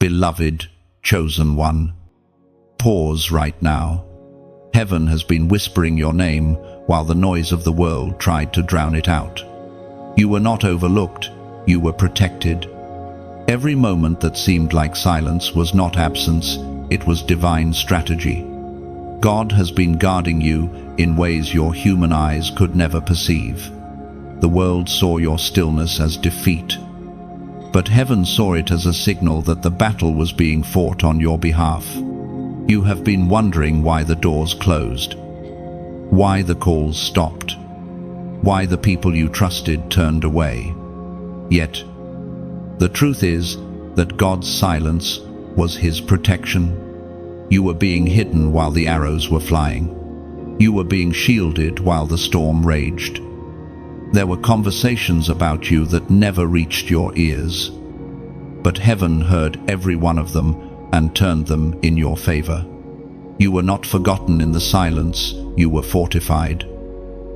Beloved, chosen one. Pause right now. Heaven has been whispering your name while the noise of the world tried to drown it out. You were not overlooked, you were protected. Every moment that seemed like silence was not absence, it was divine strategy. God has been guarding you in ways your human eyes could never perceive. The world saw your stillness as defeat, but heaven saw it as a signal that the battle was being fought on your behalf. You have been wondering why the doors closed, why the calls stopped, why the people you trusted turned away. Yet, the truth is that God's silence was His protection. You were being hidden while the arrows were flying. You were being shielded while the storm raged. There were conversations about you that never reached your ears, but heaven heard every one of them and turned them in your favor. You were not forgotten in the silence, you were fortified.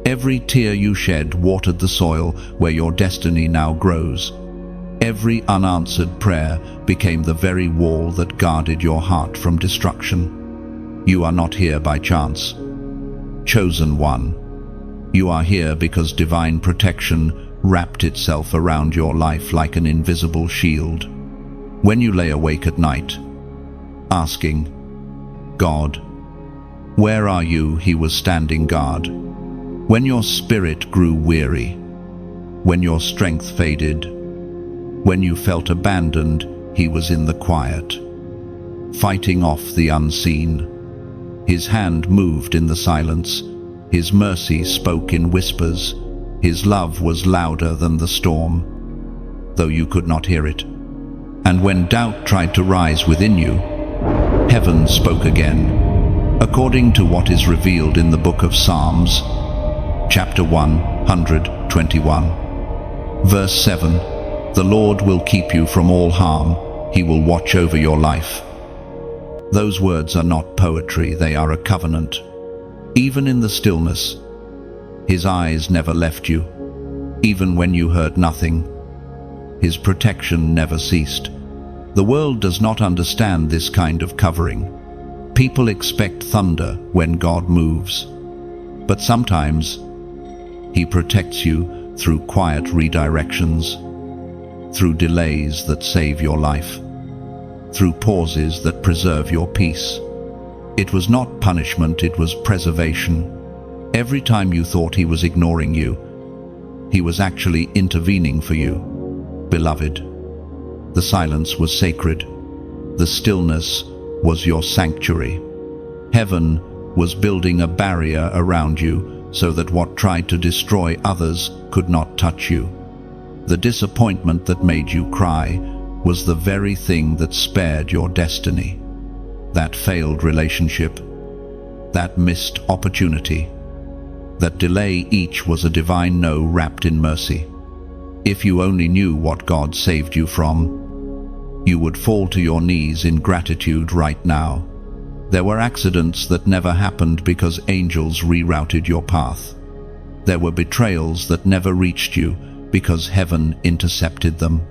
Every tear you shed watered the soil where your destiny now grows. Every unanswered prayer became the very wall that guarded your heart from destruction. You are not here by chance. Chosen one. You are here because divine protection wrapped itself around your life like an invisible shield. When you lay awake at night, asking, God, where are you? He was standing guard. When your spirit grew weary, when your strength faded, when you felt abandoned, He was in the quiet, fighting off the unseen. His hand moved in the silence. His mercy spoke in whispers. His love was louder than the storm, though you could not hear it. And when doubt tried to rise within you, heaven spoke again, according to what is revealed in the book of Psalms, chapter 121, verse 7. The Lord will keep you from all harm. He will watch over your life. Those words are not poetry, they are a covenant. Even in the stillness, His eyes never left you. Even when you heard nothing, His protection never ceased. The world does not understand this kind of covering. People expect thunder when God moves. But sometimes, He protects you through quiet redirections, through delays that save your life, through pauses that preserve your peace. It was not punishment, it was preservation. Every time you thought He was ignoring you, He was actually intervening for you. Beloved, the silence was sacred. The stillness was your sanctuary. Heaven was building a barrier around you so that what tried to destroy others could not touch you. The disappointment that made you cry was the very thing that spared your destiny. That failed relationship, that missed opportunity, that delay, each was a divine no wrapped in mercy. If you only knew what God saved you from, you would fall to your knees in gratitude right now. There were accidents that never happened because angels rerouted your path. There were betrayals that never reached you because heaven intercepted them.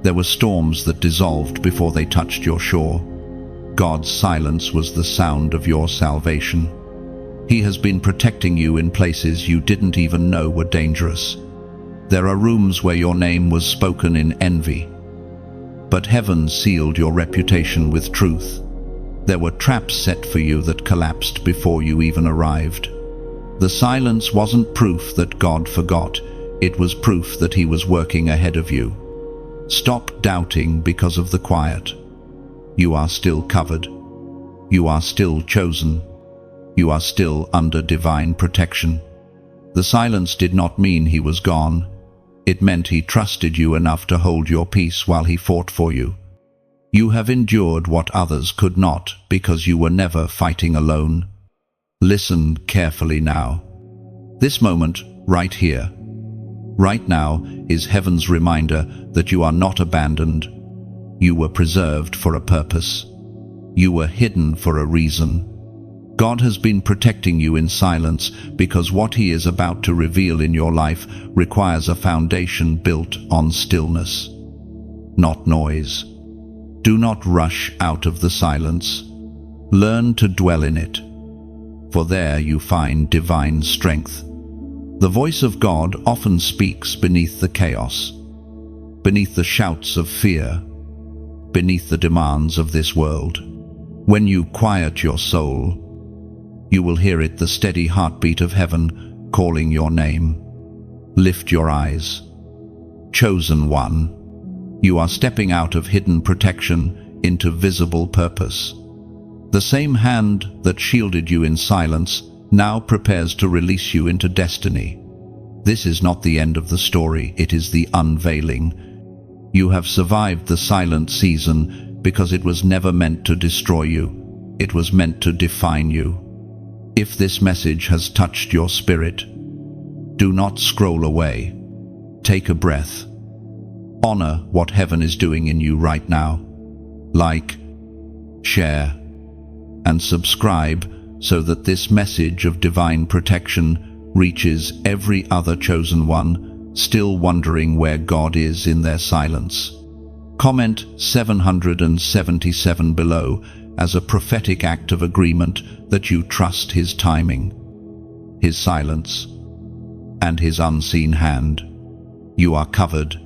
There were storms that dissolved before they touched your shore. God's silence was the sound of your salvation. He has been protecting you in places you didn't even know were dangerous. There are rooms where your name was spoken in envy, but heaven sealed your reputation with truth. There were traps set for you that collapsed before you even arrived. The silence wasn't proof that God forgot, it was proof that He was working ahead of you. Stop doubting because of the quiet. You are still covered. You are still chosen. You are still under divine protection. The silence did not mean He was gone. It meant He trusted you enough to hold your peace while He fought for you. You have endured what others could not because you were never fighting alone. Listen carefully now. This moment, right here, right now, is heaven's reminder that you are not abandoned. You were preserved for a purpose. You were hidden for a reason. God has been protecting you in silence because what He is about to reveal in your life requires a foundation built on stillness, not noise. Do not rush out of the silence. Learn to dwell in it, for there you find divine strength. The voice of God often speaks beneath the chaos, beneath the shouts of fear, beneath the demands of this world. When you quiet your soul, you will hear it, the steady heartbeat of heaven calling your name. Lift your eyes. Chosen one, you are stepping out of hidden protection into visible purpose. The same hand that shielded you in silence now prepares to release you into destiny. This is not the end of the story, it is the unveiling. You have survived the silent season because it was never meant to destroy you. It was meant to define you. If this message has touched your spirit, do not scroll away. Take a breath. Honor what heaven is doing in you right now. Like, share, and subscribe so that this message of divine protection reaches every other chosen one still wondering where God is in their silence. Comment 777 below as a prophetic act of agreement that you trust His timing, His silence, and His unseen hand. You are covered.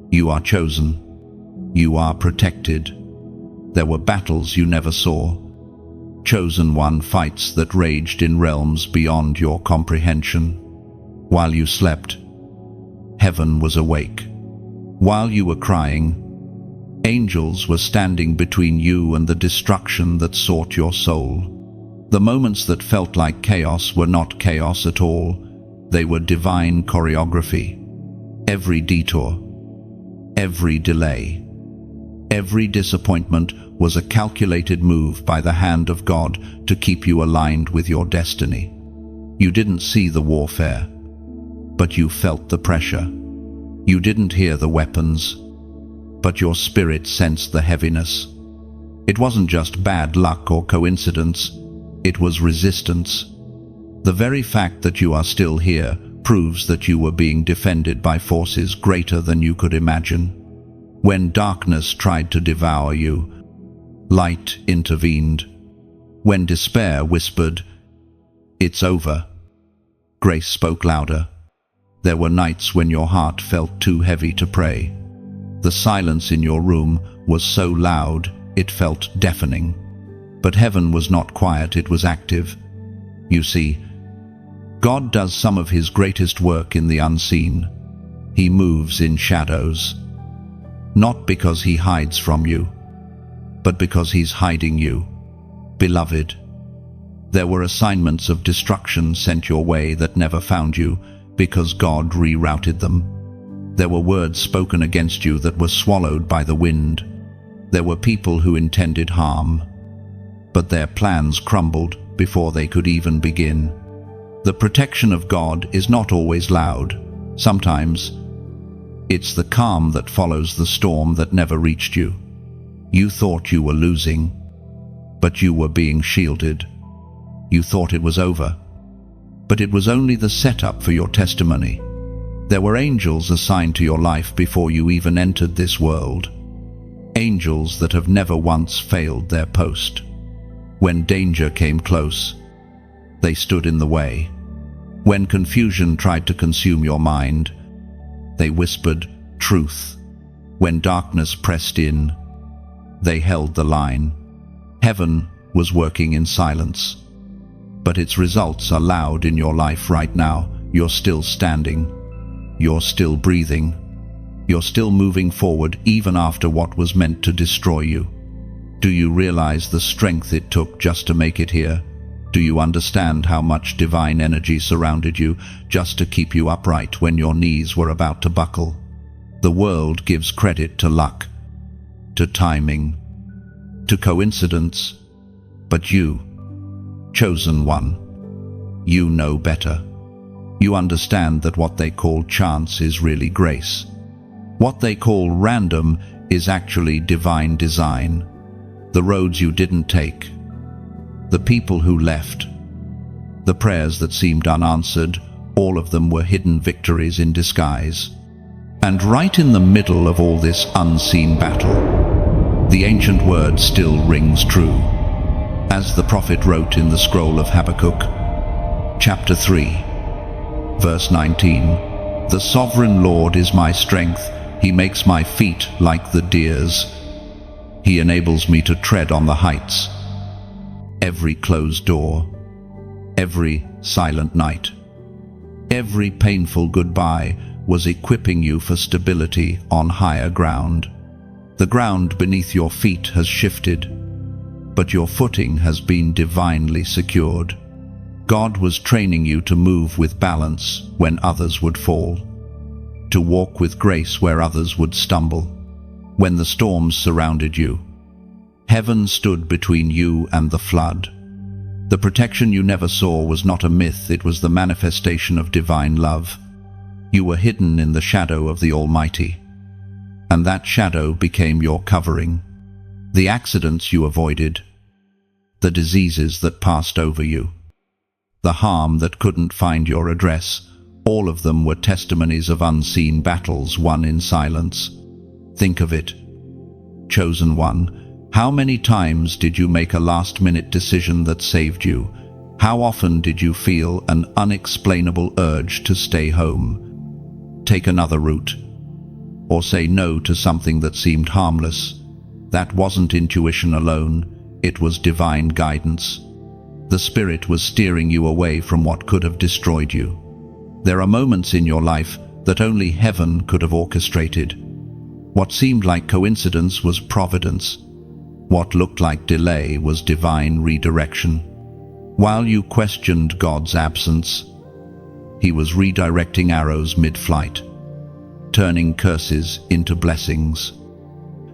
You are chosen. You are protected. There were battles you never saw. Chosen one, fights that raged in realms beyond your comprehension. While you slept, heaven was awake. While you were crying, angels were standing between you and the destruction that sought your soul. The moments that felt like chaos were not chaos at all. They were divine choreography. Every detour, every delay, every disappointment was a calculated move by the hand of God to keep you aligned with your destiny. You didn't see the warfare, but you felt the pressure. You didn't hear the weapons, but your spirit sensed the heaviness. It wasn't just bad luck or coincidence, it was resistance. The very fact that you are still here proves that you were being defended by forces greater than you could imagine. When darkness tried to devour you, light intervened. When despair whispered, "It's over," grace spoke louder. There were nights when your heart felt too heavy to pray. The silence in your room was so loud it felt deafening. But heaven was not quiet, it was active. You see, God does some of His greatest work in the unseen. He moves in shadows. Not because He hides from you, but because He's hiding you. Beloved, there were assignments of destruction sent your way that never found you because God rerouted them. There were words spoken against you that were swallowed by the wind. There were people who intended harm, but their plans crumbled before they could even begin. The protection of God is not always loud. Sometimes it's the calm that follows the storm that never reached you. You thought you were losing, but you were being shielded. You thought it was over, but it was only the setup for your testimony. There were angels assigned to your life before you even entered this world. Angels that have never once failed their post. When danger came close, they stood in the way. When confusion tried to consume your mind, they whispered truth. When darkness pressed in, they held the line. Heaven was working in silence, but its results are loud in your life right now. You're still standing. You're still breathing. You're still moving forward even after what was meant to destroy you. Do you realize the strength it took just to make it here? Do you understand how much divine energy surrounded you just to keep you upright when your knees were about to buckle? The world gives credit to luck, to timing, to coincidence, but you, chosen one, you know better. You understand that what they call chance is really grace. What they call random is actually divine design. The roads you didn't take, the people who left, the prayers that seemed unanswered, all of them were hidden victories in disguise. And right in the middle of all this unseen battle, The ancient word still rings true. As the prophet wrote in the scroll of Habakkuk, chapter 3, verse 19, "The sovereign Lord is my strength. He makes my feet like the deer's. He enables me to tread on the heights." Every closed door, every silent night, every painful goodbye was equipping you for stability on higher ground. The ground beneath your feet has shifted, but your footing has been divinely secured. God was training you to move with balance when others would fall, to walk with grace where others would stumble. When the storms surrounded you, heaven stood between you and the flood. The protection you never saw was not a myth, it was the manifestation of divine love. You were hidden in the shadow of the Almighty, and that shadow became your covering. The accidents you avoided, the diseases that passed over you, the harm that couldn't find your address, all of them were testimonies of unseen battles won in silence. Think of it. Chosen one, how many times did you make a last-minute decision that saved you? How often did you feel an unexplainable urge to stay home, take another route, or say no to something that seemed harmless? That wasn't intuition alone, it was divine guidance. The Spirit was steering you away from what could have destroyed you. There are moments in your life that only heaven could have orchestrated. What seemed like coincidence was providence. What looked like delay was divine redirection. While you questioned God's absence, He was redirecting arrows mid-flight, turning curses into blessings,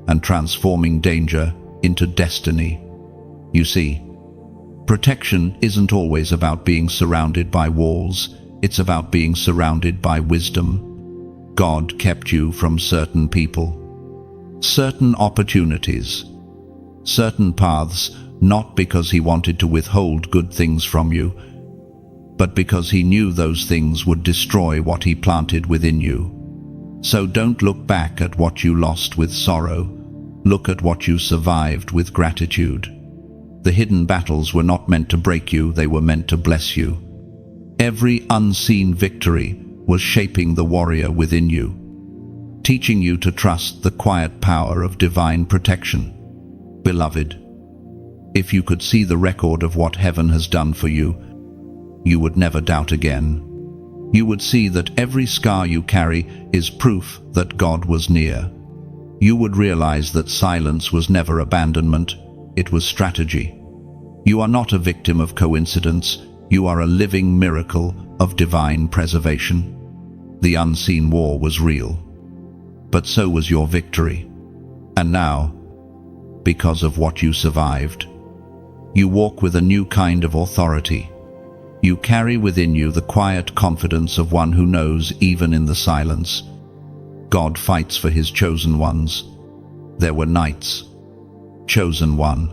and transforming danger into destiny. You see, protection isn't always about being surrounded by walls, it's about being surrounded by wisdom. God kept you from certain people, certain opportunities, certain paths, not because He wanted to withhold good things from you, but because He knew those things would destroy what He planted within you. So don't look back at what you lost with sorrow. Look at what you survived with gratitude. The hidden battles were not meant to break you, they were meant to bless you. Every unseen victory was shaping the warrior within you, teaching you to trust the quiet power of divine protection. Beloved, if you could see the record of what heaven has done for you, you would never doubt again. You would see that every scar you carry is proof that God was near. You would realize that silence was never abandonment, it was strategy. You are not a victim of coincidence, you are a living miracle of divine preservation. The unseen war was real, but so was your victory. And now, because of what you survived, you walk with a new kind of authority. You carry within you the quiet confidence of one who knows even in the silence. God fights for His chosen ones. There were nights, chosen one,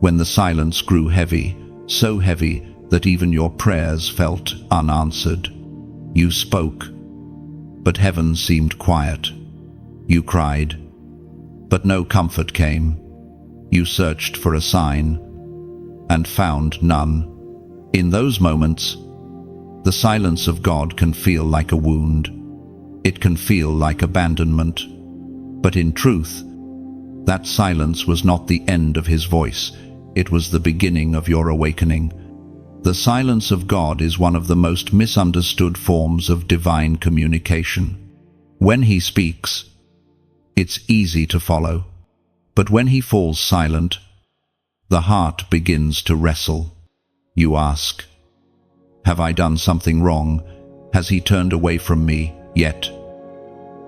when the silence grew heavy, so heavy that even your prayers felt unanswered. You spoke, but heaven seemed quiet. You cried, but no comfort came. You searched for a sign, and found none. In those moments, the silence of God can feel like a wound. It can feel like abandonment. But in truth, that silence was not the end of His voice. It was the beginning of your awakening. The silence of God is one of the most misunderstood forms of divine communication. When He speaks, it's easy to follow. But when He falls silent, the heart begins to wrestle. You ask, have I done something wrong? Has He turned away from me yet?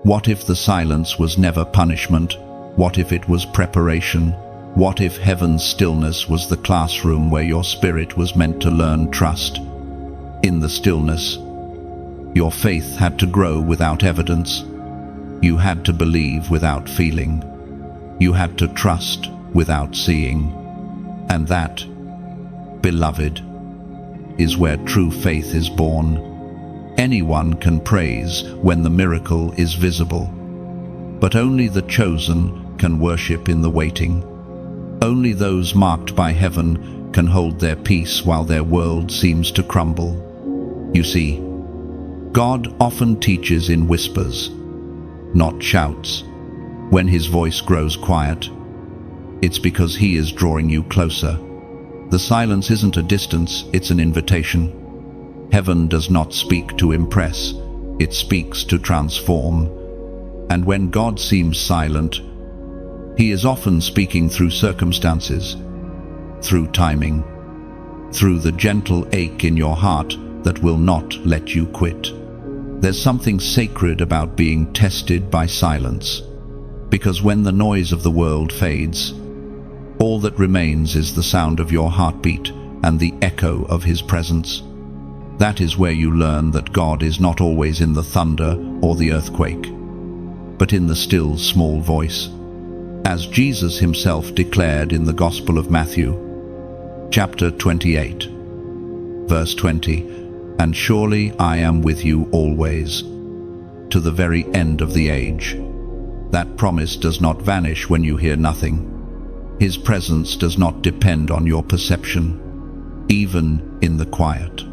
What if the silence was never punishment? What if it was preparation? What if heaven's stillness was the classroom where your spirit was meant to learn trust? In the stillness, your faith had to grow without evidence. You had to believe without feeling. You had to trust without seeing. And that, beloved, is where true faith is born. Anyone can praise when the miracle is visible, but only the chosen can worship in the waiting. Only those marked by heaven can hold their peace while their world seems to crumble. You see, God often teaches in whispers, not shouts. When his voice grows quiet, it's because he is drawing you closer. The silence isn't a distance, it's an invitation. Heaven does not speak to impress, it speaks to transform. And when God seems silent, he is often speaking through circumstances, through timing, through the gentle ache in your heart that will not let you quit. There's something sacred about being tested by silence, because when the noise of the world fades, all that remains is the sound of your heartbeat and the echo of his presence. That is where you learn that God is not always in the thunder or the earthquake, but in the still small voice. As Jesus himself declared in the Gospel of Matthew, chapter 28, verse 20, "And surely I am with you always, to the very end of the age." That promise does not vanish when you hear nothing. His presence does not depend on your perception, even in the quiet.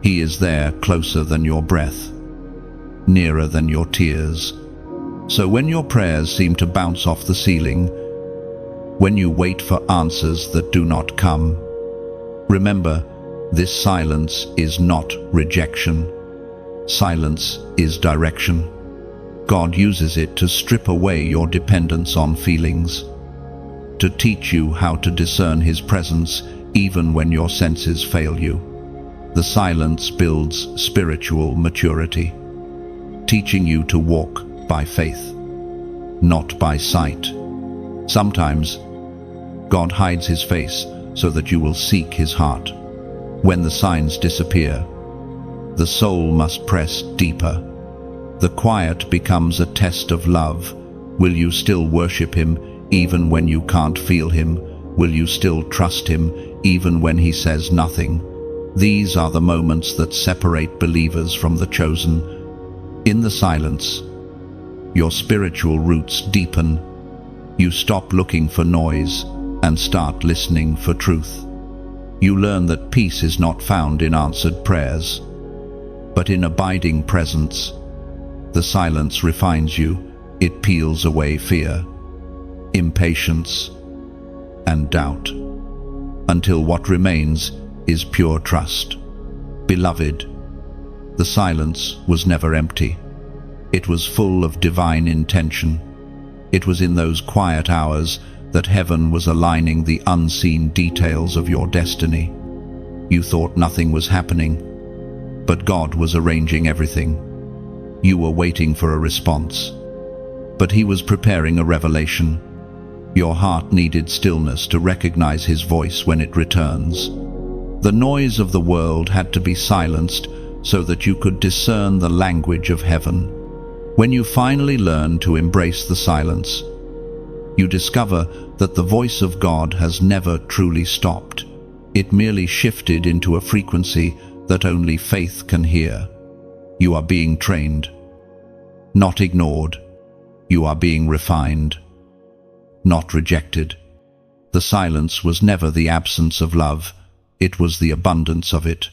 He is there, closer than your breath, nearer than your tears. So when your prayers seem to bounce off the ceiling, when you wait for answers that do not come, remember, this silence is not rejection. Silence is direction. God uses it to strip away your dependence on feelings, to teach you how to discern his presence even when your senses fail you. The silence builds spiritual maturity, teaching you to walk by faith, not by sight. Sometimes God hides his face so that you will seek his heart. When the signs disappear, the soul must press deeper. The quiet becomes a test of love. Will you still worship him even when you can't feel him? Will you still trust him even when he says nothing? These are the moments that separate believers from the chosen. In the silence, your spiritual roots deepen. You stop looking for noise and start listening for truth. You learn that peace is not found in answered prayers, but in abiding presence. The silence refines you. It peels away fear, impatience, and doubt, until what remains is pure trust. Beloved, the silence was never empty. It was full of divine intention. It was in those quiet hours that heaven was aligning the unseen details of your destiny. You thought nothing was happening, but God was arranging everything. You were waiting for a response, but he was preparing a revelation. Your heart needed stillness to recognize his voice when it returns. The noise of the world had to be silenced so that you could discern the language of heaven. When you finally learn to embrace the silence, you discover that the voice of God has never truly stopped. It merely shifted into a frequency that only faith can hear. You are being trained, not ignored. You are being refined, not rejected. The silence was never the absence of love, it was the abundance of it.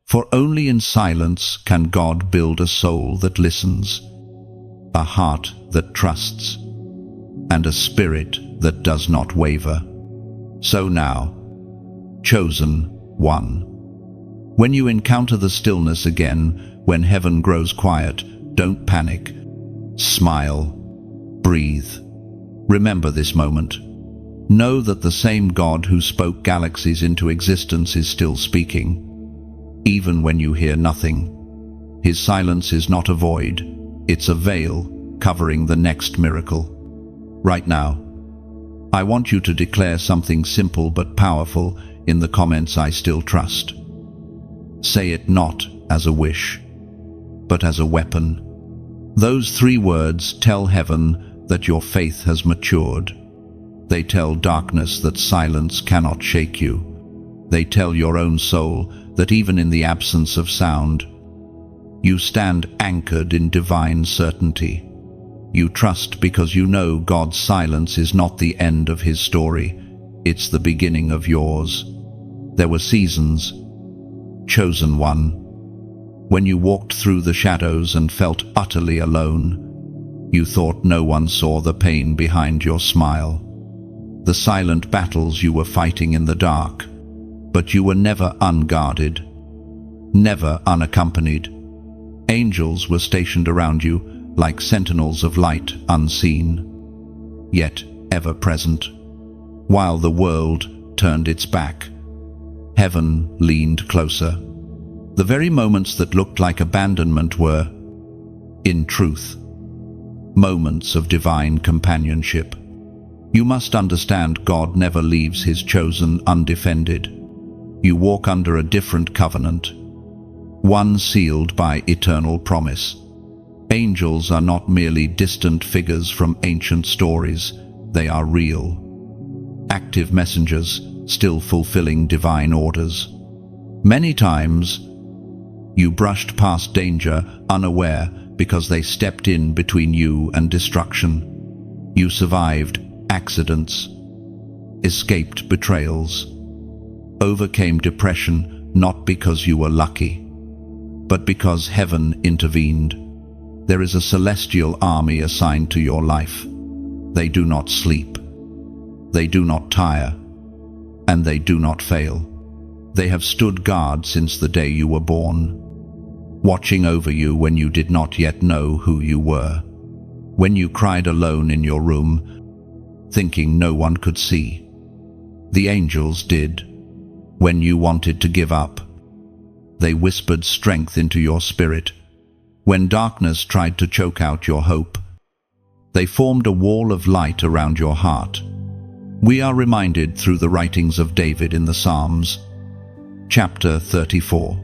For only in silence can God build a soul that listens, a heart that trusts, and a spirit that does not waver. So now, chosen one, when you encounter the stillness again, when heaven grows quiet, don't panic. Smile. Breathe. Remember this moment. Know that the same God who spoke galaxies into existence is still speaking, even when you hear nothing. His silence is not a void, it's a veil covering the next miracle. Right now, I want you to declare something simple but powerful in the comments. I still trust. Say it not as a wish, but as a weapon. Those 3 words tell heaven that your faith has matured. They tell darkness that silence cannot shake you. They tell your own soul that even in the absence of sound, you stand anchored in divine certainty. You trust because you know God's silence is not the end of his story, it's the beginning of yours. There were seasons, chosen one, when you walked through the shadows and felt utterly alone. You thought no one saw the pain behind your smile, the silent battles you were fighting in the dark, but you were never unguarded, never unaccompanied. Angels were stationed around you like sentinels of light, unseen, yet ever present. While the world turned its back, heaven leaned closer. The very moments that looked like abandonment were, in truth, moments of divine companionship. You must understand God never leaves his chosen undefended. You walk under a different covenant, one sealed by eternal promise. Angels are not merely distant figures from ancient stories, they are real, active messengers, still fulfilling divine orders. Many times, you brushed past danger unaware because they stepped in between you and destruction. You survived accidents, escaped betrayals, overcame depression not because you were lucky, but because heaven intervened. There is a celestial army assigned to your life. They do not sleep, they do not tire, and they do not fail. They have stood guard since the day you were born, watching over you when you did not yet know who you were, when you cried alone in your room, thinking no one could see. The angels did. When you wanted to give up, they whispered strength into your spirit. When darkness tried to choke out your hope, they formed a wall of light around your heart. We are reminded through the writings of David in the Psalms, chapter 34,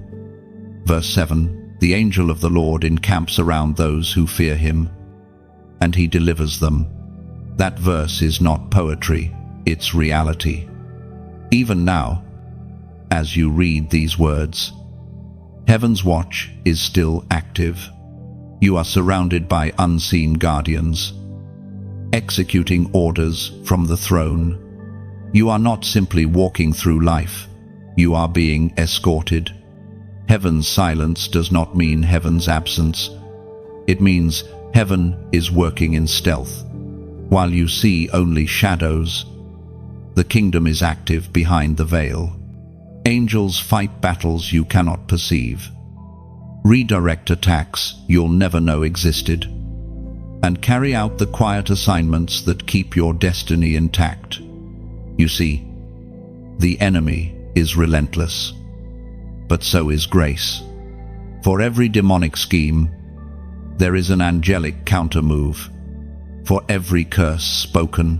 verse 7, "The angel of the Lord encamps around those who fear him, and he delivers them." That verse is not poetry, it's reality. Even now, as you read these words, heaven's watch is still active. You are surrounded by unseen guardians, executing orders from the throne. You are not simply walking through life, you are being escorted. Heaven's silence does not mean heaven's absence. It means heaven is working in stealth. While you see only shadows, the kingdom is active behind the veil. Angels fight battles you cannot perceive, redirect attacks you'll never know existed, and carry out the quiet assignments that keep your destiny intact. You see, the enemy is relentless, but so is grace. For every demonic scheme, there is an angelic countermove. For every curse spoken,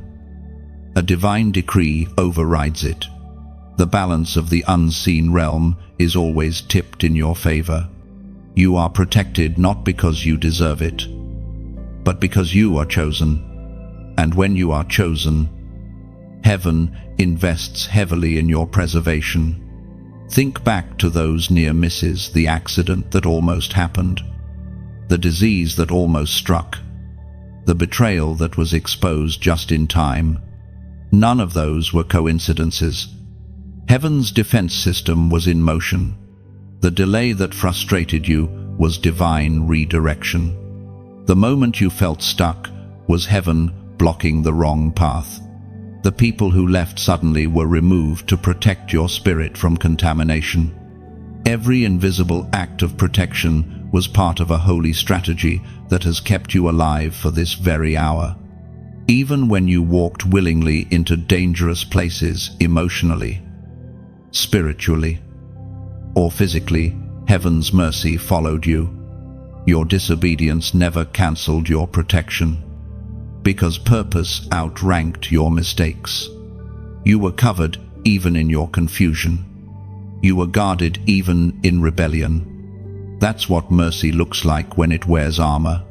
a divine decree overrides it. The balance of the unseen realm is always tipped in your favor. You are protected not because you deserve it, but because you are chosen. And when you are chosen, heaven invests heavily in your preservation. Think back to those near misses, the accident that almost happened, the disease that almost struck, the betrayal that was exposed just in time. None of those were coincidences. Heaven's defense system was in motion. The delay that frustrated you was divine redirection. The moment you felt stuck was heaven blocking the wrong path. The people who left suddenly were removed to protect your spirit from contamination. Every invisible act of protection was part of a holy strategy that has kept you alive for this very hour. Even when you walked willingly into dangerous places emotionally, spiritually, or physically, heaven's mercy followed you. Your disobedience never cancelled your protection, because purpose outranked your mistakes. You were covered even in your confusion. You were guarded even in rebellion. That's what mercy looks like when it wears armor.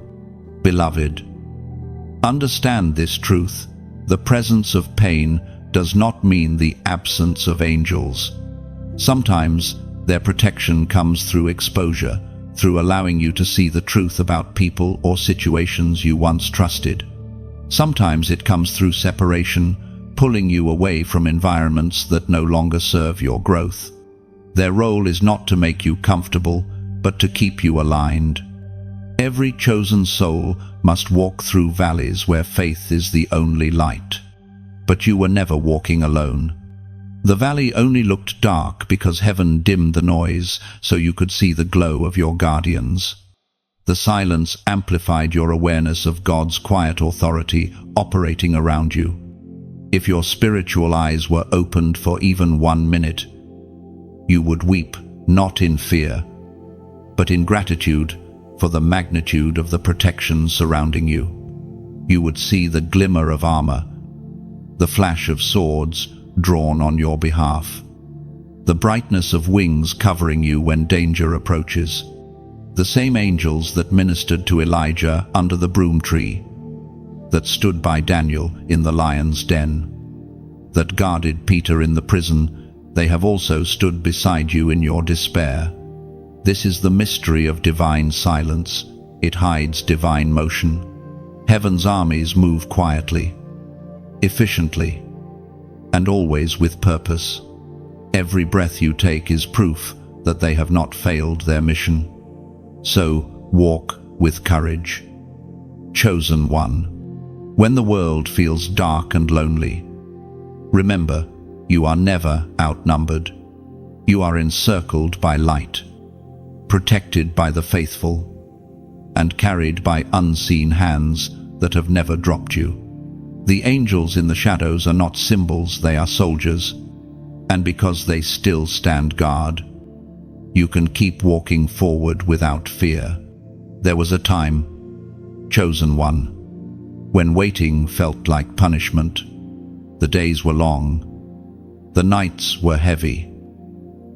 Beloved, understand this truth. The presence of pain does not mean the absence of angels. Sometimes their protection comes through exposure, through allowing you to see the truth about people or situations you once trusted. Sometimes it comes through separation, pulling you away from environments that no longer serve your growth. Their role is not to make you comfortable, but to keep you aligned. Every chosen soul must walk through valleys where faith is the only light. But you were never walking alone. The valley only looked dark because heaven dimmed the noise so you could see the glow of your guardians. The silence amplified your awareness of God's quiet authority operating around you. If your spiritual eyes were opened for even 1 minute, you would weep, not in fear, but in gratitude for the magnitude of the protection surrounding you. You would see the glimmer of armor, the flash of swords drawn on your behalf, the brightness of wings covering you when danger approaches, the same angels that ministered to Elijah under the broom tree, that stood by Daniel in the lion's den, that guarded Peter in the prison. They have also stood beside you in your despair. This is the mystery of divine silence. It hides divine motion. Heaven's armies move quietly, efficiently, and always with purpose. Every breath you take is proof that they have not failed their mission. So, walk with courage. Chosen one. When the world feels dark and lonely, remember, you are never outnumbered. You are encircled by light, protected by the faithful, and carried by unseen hands that have never dropped you. The angels in the shadows are not symbols, they are soldiers, and because they still stand guard, you can keep walking forward without fear. There was a time, chosen one, when waiting felt like punishment. The days were long, the nights were heavy,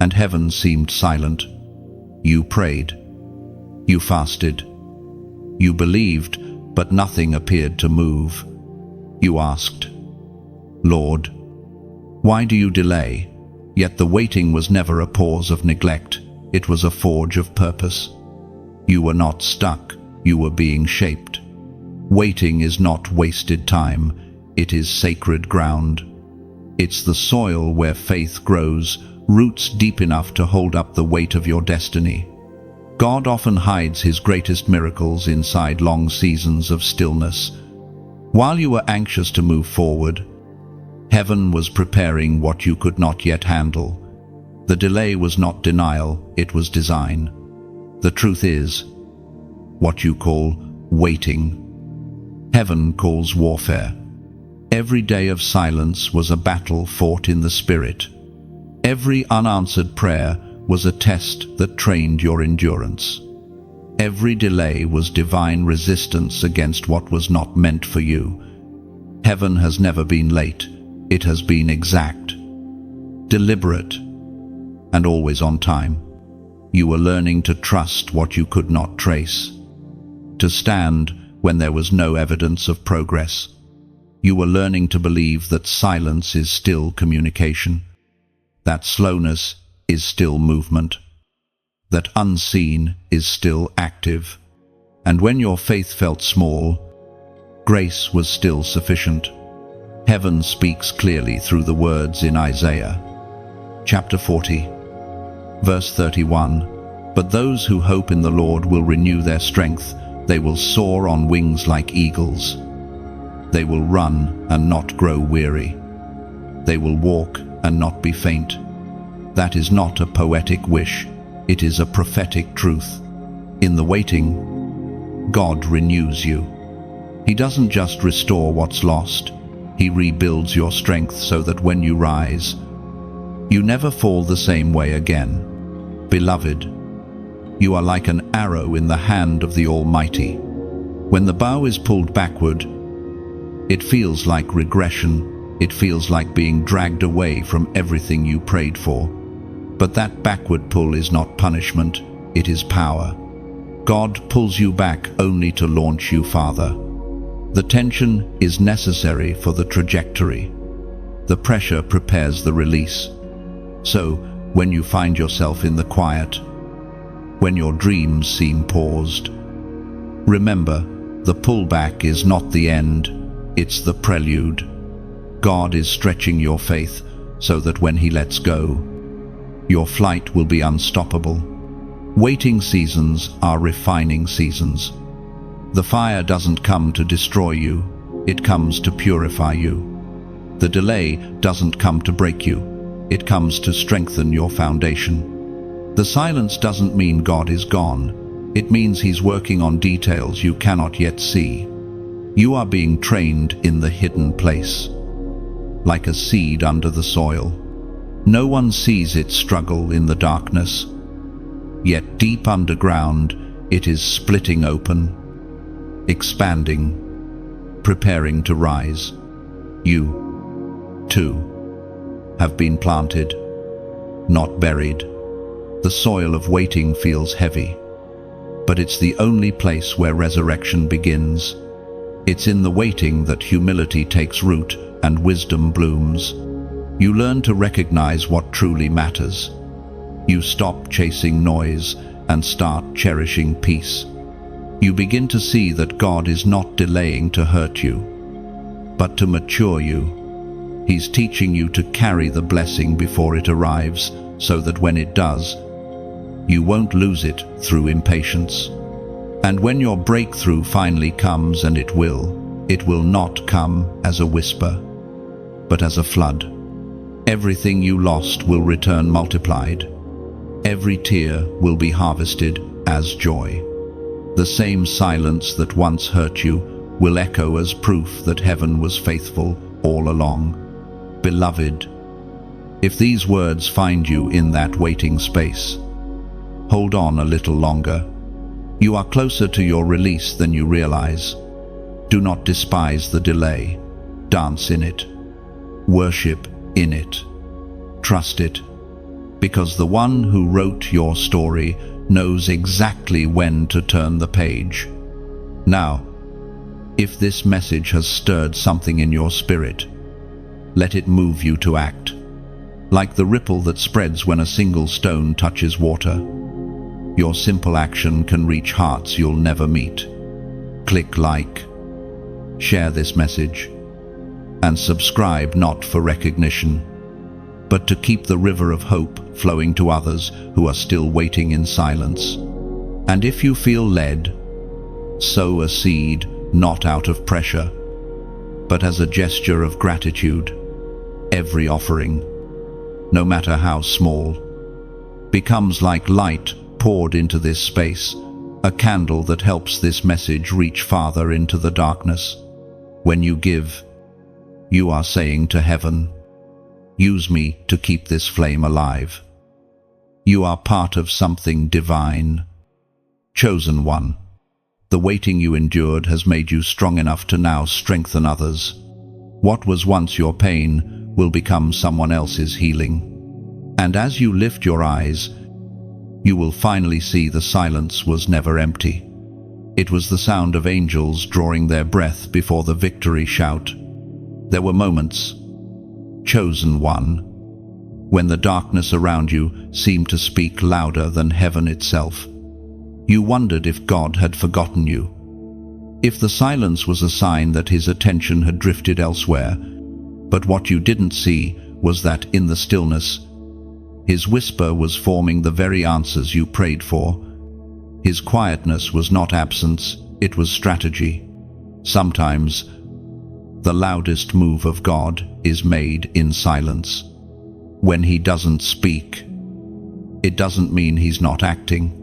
and heaven seemed silent. You prayed, you fasted, you believed, but nothing appeared to move. You asked, Lord, why do you delay? Yet the waiting was never a pause of neglect, it was a forge of purpose. You were not stuck, you were being shaped. Waiting is not wasted time, it is sacred ground. It's the soil where faith grows, roots deep enough to hold up the weight of your destiny. God often hides his greatest miracles inside long seasons of stillness. While you were anxious to move forward, heaven was preparing what you could not yet handle. The delay was not denial, it was design. The truth is, what you call waiting, heaven calls warfare. Every day of silence was a battle fought in the spirit. Every unanswered prayer was a test that trained your endurance. Every delay was divine resistance against what was not meant for you. Heaven has never been late. It has been exact, deliberate, and always on time. You were learning to trust what you could not trace, to stand when there was no evidence of progress. You were learning to believe that silence is still communication, that slowness is still movement, that unseen is still active. And when your faith felt small, grace was still sufficient. Heaven speaks clearly through the words in Isaiah, chapter 40, verse 31. But those who hope in the Lord will renew their strength. They will soar on wings like eagles. They will run and not grow weary. They will walk and not be faint. That is not a poetic wish, it is a prophetic truth. In the waiting, God renews you. He doesn't just restore what's lost, he rebuilds your strength so that when you rise, you never fall the same way again. Beloved, you are like an arrow in the hand of the Almighty. When the bow is pulled backward, it feels like regression. It feels like being dragged away from everything you prayed for. But that backward pull is not punishment, it is power. God pulls you back only to launch you farther. The tension is necessary for the trajectory. The pressure prepares the release. So, when you find yourself in the quiet, when your dreams seem paused. Remember, the pullback is not the end, it's the prelude. God is stretching your faith so that when He lets go, your flight will be unstoppable. Waiting seasons are refining seasons. The fire doesn't come to destroy you, it comes to purify you. The delay doesn't come to break you, it comes to strengthen your foundation. The silence doesn't mean God is gone, it means He's working on details you cannot yet see. You are being trained in the hidden place, like a seed under the soil. No one sees its struggle in the darkness, yet deep underground it is splitting open, expanding, preparing to rise. You, too, have been planted, not buried. The soil of waiting feels heavy, but it's the only place where resurrection begins. It's in the waiting that humility takes root and wisdom blooms. You learn to recognize what truly matters. You stop chasing noise and start cherishing peace. You begin to see that God is not delaying to hurt you, but to mature you. He's teaching you to carry the blessing before it arrives, so that when it does, you won't lose it through impatience. And when your breakthrough finally comes, and it will not come as a whisper, but as a flood. Everything you lost will return multiplied. Every tear will be harvested as joy. The same silence that once hurt you will echo as proof that heaven was faithful all along. Beloved, if these words find you in that waiting space, hold on a little longer. You are closer to your release than you realize. Do not despise the delay. Dance in it. Worship in it. Trust it, because the one who wrote your story knows exactly when to turn the page. Now, if this message has stirred something in your spirit, let it move you to act. Like the ripple that spreads when a single stone touches water, your simple action can reach hearts you'll never meet. Click like, share this message, and subscribe not for recognition, but to keep the river of hope flowing to others who are still waiting in silence. And if you feel led, sow a seed not out of pressure, but as a gesture of gratitude. Every offering, no matter how small, becomes like light poured into this space, a candle that helps this message reach farther into the darkness. When you give, you are saying to heaven, use me to keep this flame alive. You are part of something divine. Chosen one, the waiting you endured has made you strong enough to now strengthen others. What was once your pain will become someone else's healing. And as you lift your eyes, you will finally see the silence was never empty. It was the sound of angels drawing their breath before the victory shout. There were moments, chosen one, when the darkness around you seemed to speak louder than heaven itself. You wondered if God had forgotten you, if the silence was a sign that His attention had drifted elsewhere. But what you didn't see was that in the stillness, His whisper was forming the very answers you prayed for. His quietness was not absence, it was strategy. Sometimes, the loudest move of God is made in silence. When He doesn't speak, it doesn't mean He's not acting.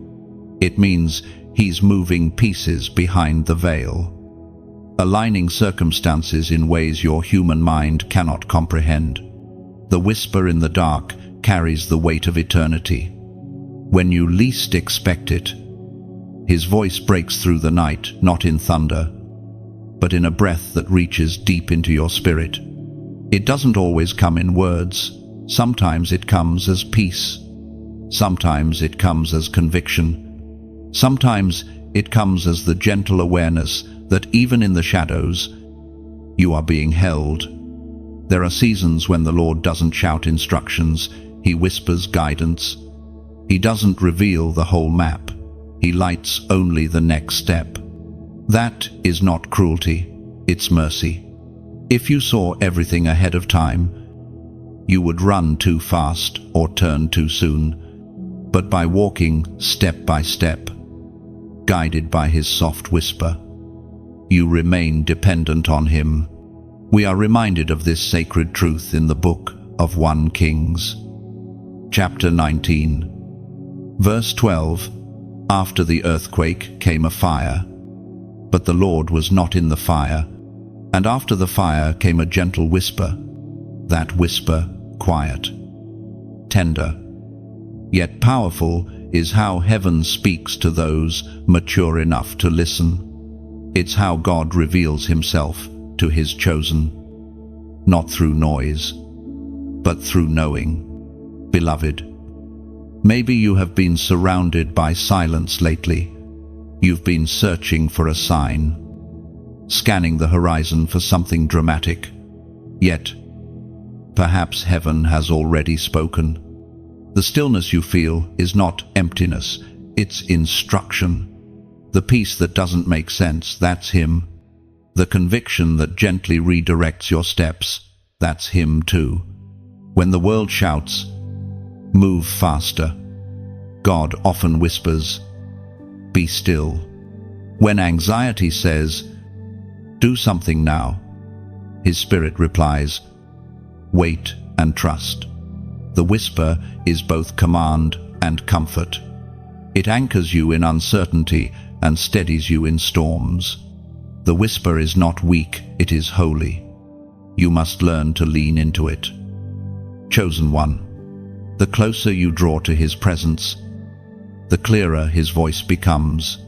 It means He's moving pieces behind the veil, aligning circumstances in ways your human mind cannot comprehend. The whisper in the dark carries the weight of eternity. When you least expect it, His voice breaks through the night, not in thunder, but in a breath that reaches deep into your spirit. It doesn't always come in words. Sometimes it comes as peace. Sometimes it comes as conviction. Sometimes it comes as the gentle awareness that even in the shadows, you are being held. There are seasons when the Lord doesn't shout instructions, He whispers guidance. He doesn't reveal the whole map. He lights only the next step. That is not cruelty, it's mercy. If you saw everything ahead of time, you would run too fast or turn too soon. But by walking step by step, guided by his soft whisper, you remain dependent on him. We are reminded of this sacred truth in the book of 1 Kings. Chapter 19, verse 12. After the earthquake came a fire, but the Lord was not in the fire. And after the fire came a gentle whisper, that whisper quiet, tender, yet powerful is how heaven speaks to those mature enough to listen. It's how God reveals himself to his chosen, not through noise, but through knowing. Beloved, maybe you have been surrounded by silence lately. You've been searching for a sign, scanning the horizon for something dramatic. Yet, perhaps heaven has already spoken. The stillness you feel is not emptiness, it's instruction. The peace that doesn't make sense, that's him. The conviction that gently redirects your steps, that's him too. When the world shouts, "Move faster," God often whispers, "Be still." When anxiety says, "Do something now," his spirit replies, "Wait and trust." The whisper is both command and comfort. It anchors you in uncertainty and steadies you in storms. The whisper is not weak, it is holy. You must learn to lean into it. Chosen one, the closer you draw to his presence, the clearer his voice becomes.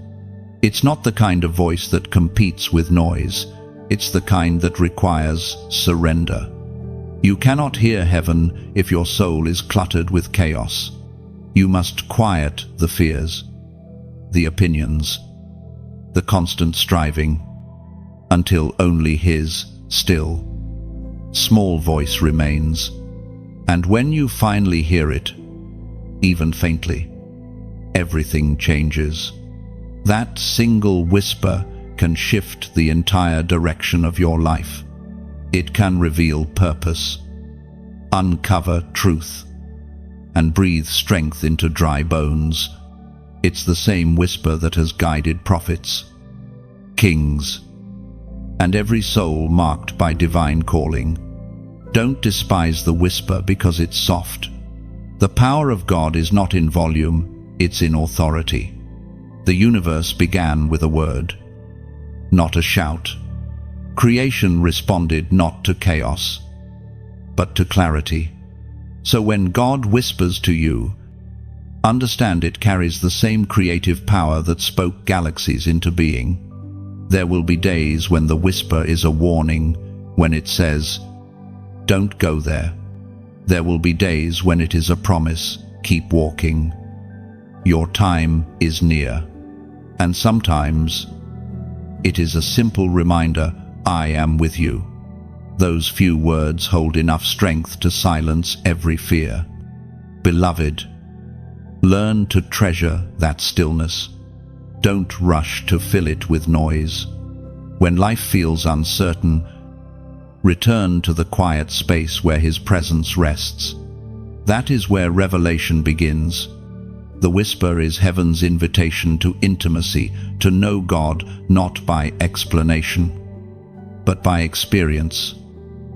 It's not the kind of voice that competes with noise. It's the kind that requires surrender. You cannot hear heaven if your soul is cluttered with chaos. You must quiet the fears, the opinions, the constant striving, until only his still, small voice remains. And when you finally hear it, even faintly, everything changes. That single whisper can shift the entire direction of your life. It can reveal purpose, uncover truth, and breathe strength into dry bones. It's the same whisper that has guided prophets, kings, and every soul marked by divine calling. Don't despise the whisper because it's soft. The power of God is not in volume, it's in authority. The universe began with a word, not a shout. Creation responded not to chaos, but to clarity. So when God whispers to you, understand it carries the same creative power that spoke galaxies into being. There will be days when the whisper is a warning, when it says, "Don't go there." There will be days when it is a promise, "Keep walking. Your time is near." And sometimes it is a simple reminder, "I am with you." Those few words hold enough strength to silence every fear. Beloved, learn to treasure that stillness. Don't rush to fill it with noise. When life feels uncertain, return to the quiet space where his presence rests. That is where revelation begins. The whisper is heaven's invitation to intimacy, to know God not by explanation, but by experience.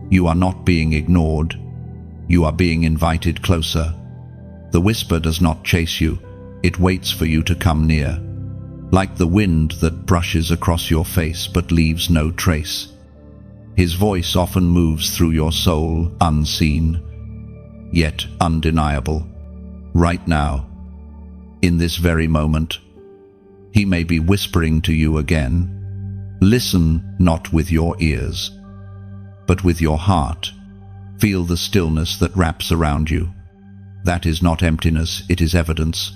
You are not being ignored. You are being invited closer. The whisper does not chase you. It waits for you to come near. Like the wind that brushes across your face but leaves no trace. His voice often moves through your soul, unseen, yet undeniable. Right now, in this very moment, he may be whispering to you again. Listen not with your ears, but with your heart. Feel the stillness that wraps around you. That is not emptiness, it is evidence.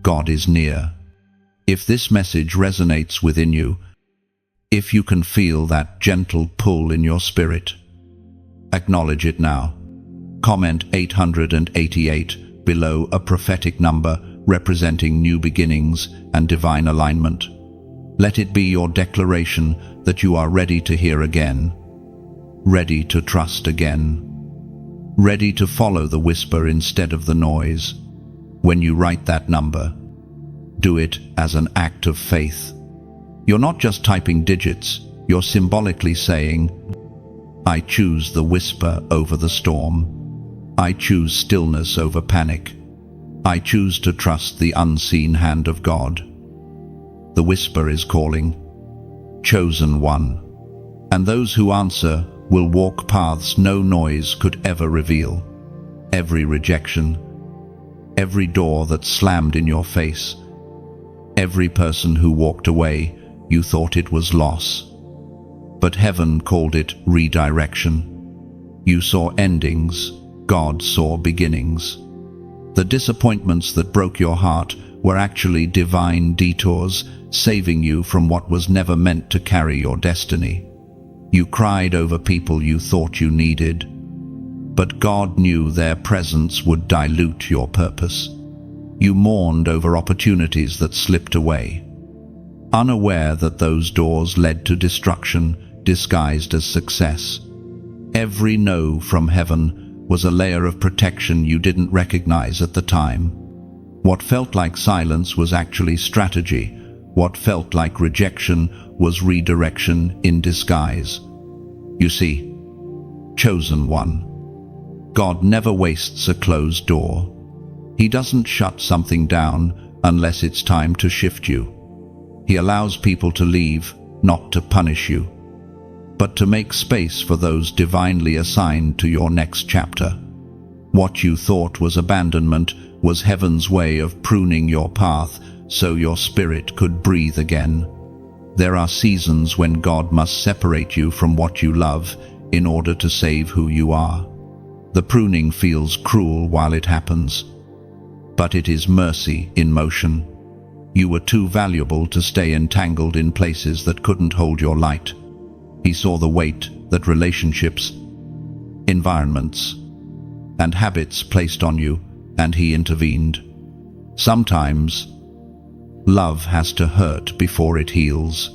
God is near. If this message resonates within you, if you can feel that gentle pull in your spirit, acknowledge it now. Comment 888, below a prophetic number representing new beginnings and divine alignment. Let it be your declaration that you are ready to hear again, ready to trust again, ready to follow the whisper instead of the noise. When you write that number, do it as an act of faith. You're not just typing digits, you're symbolically saying, I choose the whisper over the storm. I choose stillness over panic. I choose to trust the unseen hand of God. The whisper is calling, chosen one, and those who answer will walk paths no noise could ever reveal. Every rejection, every door that slammed in your face, every person who walked away, you thought it was loss. But heaven called it redirection. You saw endings, God saw beginnings. The disappointments that broke your heart were actually divine detours, saving you from what was never meant to carry your destiny. You cried over people you thought you needed, but God knew their presence would dilute your purpose. You mourned over opportunities that slipped away, unaware that those doors led to destruction disguised as success. Every no from heaven was a layer of protection you didn't recognize at the time. What felt like silence was actually strategy. What felt like rejection was redirection in disguise. You see, chosen one. God never wastes a closed door. He doesn't shut something down unless it's time to shift you. He allows people to leave, not to punish you, but to make space for those divinely assigned to your next chapter. What you thought was abandonment was heaven's way of pruning your path so your spirit could breathe again. There are seasons when God must separate you from what you love in order to save who you are. The pruning feels cruel while it happens, but it is mercy in motion. You were too valuable to stay entangled in places that couldn't hold your light. He saw the weight that relationships, environments, and habits placed on you, and he intervened. Sometimes, love has to hurt before it heals.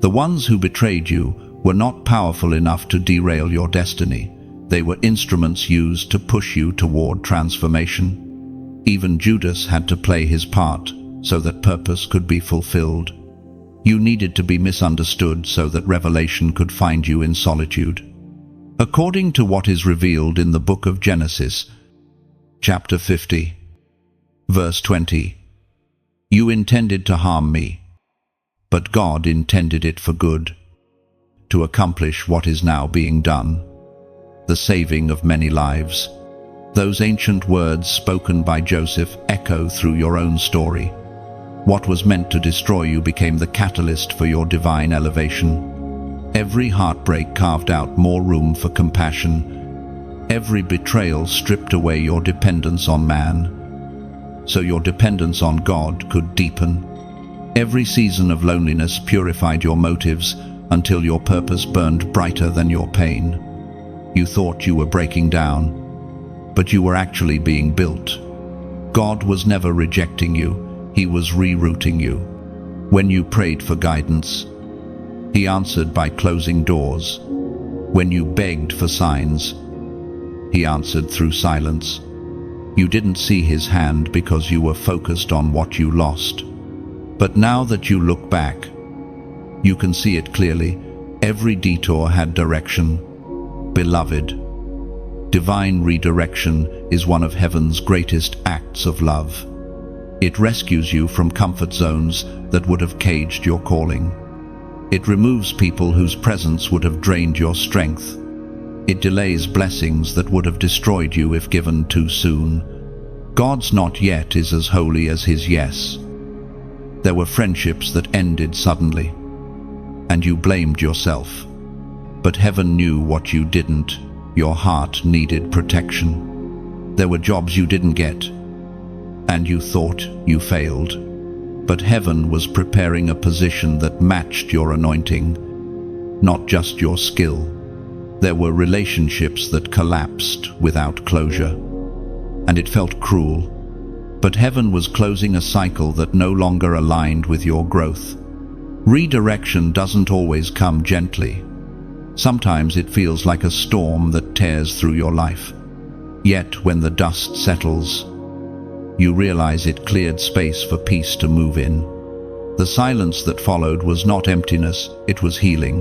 The ones who betrayed you were not powerful enough to derail your destiny. They were instruments used to push you toward transformation. Even Judas had to play his part so that purpose could be fulfilled. You needed to be misunderstood so that revelation could find you in solitude. According to what is revealed in the book of Genesis, chapter 50, verse 20, you intended to harm me, but God intended it for good, to accomplish what is now being done, the saving of many lives. Those ancient words spoken by Joseph echo through your own story. What was meant to destroy you became the catalyst for your divine elevation. Every heartbreak carved out more room for compassion. Every betrayal stripped away your dependence on man, so your dependence on God could deepen. Every season of loneliness purified your motives until your purpose burned brighter than your pain. You thought you were breaking down, but you were actually being built. God was never rejecting you. He was rerouting you. When you prayed for guidance, He answered by closing doors. When you begged for signs, He answered through silence. You didn't see His hand because you were focused on what you lost. But now that you look back, you can see it clearly. Every detour had direction. Beloved, divine redirection is one of heaven's greatest acts of love. It rescues you from comfort zones that would have caged your calling. It removes people whose presence would have drained your strength. It delays blessings that would have destroyed you if given too soon. God's not yet is as holy as His yes. There were friendships that ended suddenly, and you blamed yourself. But heaven knew what you didn't. Your heart needed protection. There were jobs you didn't get, and you thought you failed. But heaven was preparing a position that matched your anointing, not just your skill. There were relationships that collapsed without closure, and it felt cruel. But heaven was closing a cycle that no longer aligned with your growth. Redirection doesn't always come gently. Sometimes it feels like a storm that tears through your life. Yet when the dust settles, you realize it cleared space for peace to move in. The silence that followed was not emptiness, it was healing.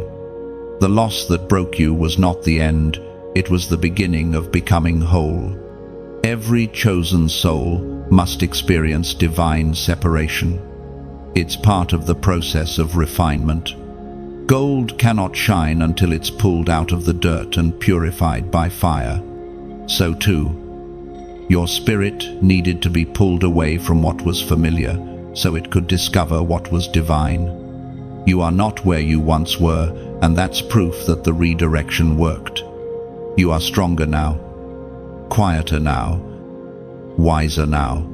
The loss that broke you was not the end, it was the beginning of becoming whole. Every chosen soul must experience divine separation. It's part of the process of refinement. Gold cannot shine until it's pulled out of the dirt and purified by fire. So too, your spirit needed to be pulled away from what was familiar so it could discover what was divine. You are not where you once were, and that's proof that the redirection worked. You are stronger now, quieter now, wiser now.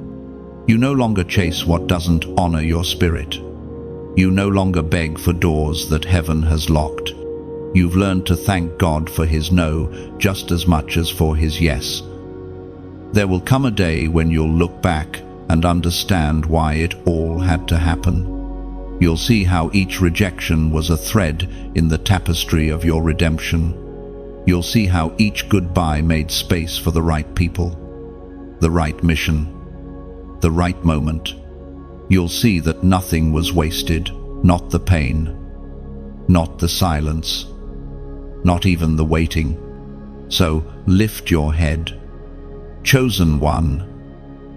You no longer chase what doesn't honor your spirit. You no longer beg for doors that heaven has locked. You've learned to thank God for His no just as much as for His yes. There will come a day when you'll look back and understand why it all had to happen. You'll see how each rejection was a thread in the tapestry of your redemption. You'll see how each goodbye made space for the right people, the right mission, the right moment. You'll see that nothing was wasted, not the pain, not the silence, not even the waiting. So lift your head. Chosen one.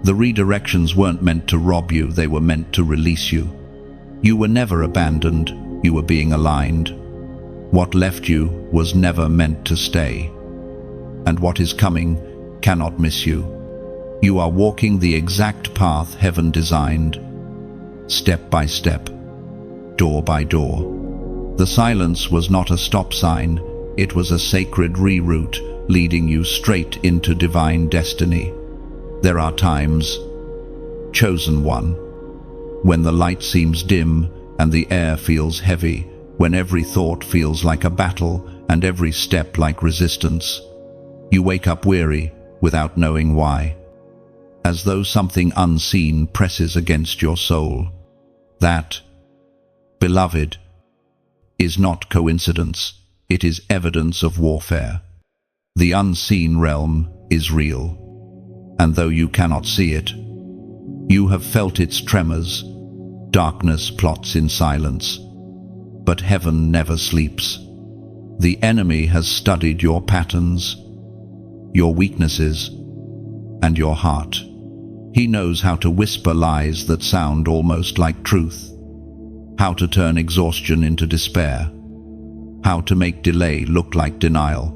The redirections weren't meant to rob you, they were meant to release you. You were never abandoned, you were being aligned. What left you was never meant to stay. And what is coming cannot miss you. You are walking the exact path heaven designed, step by step, door by door. The silence was not a stop sign, it was a sacred reroute leading you straight into divine destiny. There are times, chosen one, when the light seems dim and the air feels heavy, when every thought feels like a battle and every step like resistance. You wake up weary without knowing why, as though something unseen presses against your soul. That, beloved, is not coincidence, it is evidence of warfare. The unseen realm is real, and though you cannot see it, you have felt its tremors. Darkness plots in silence, but heaven never sleeps. The enemy has studied your patterns, your weaknesses, and your heart. He knows how to whisper lies that sound almost like truth, how to turn exhaustion into despair, how to make delay look like denial.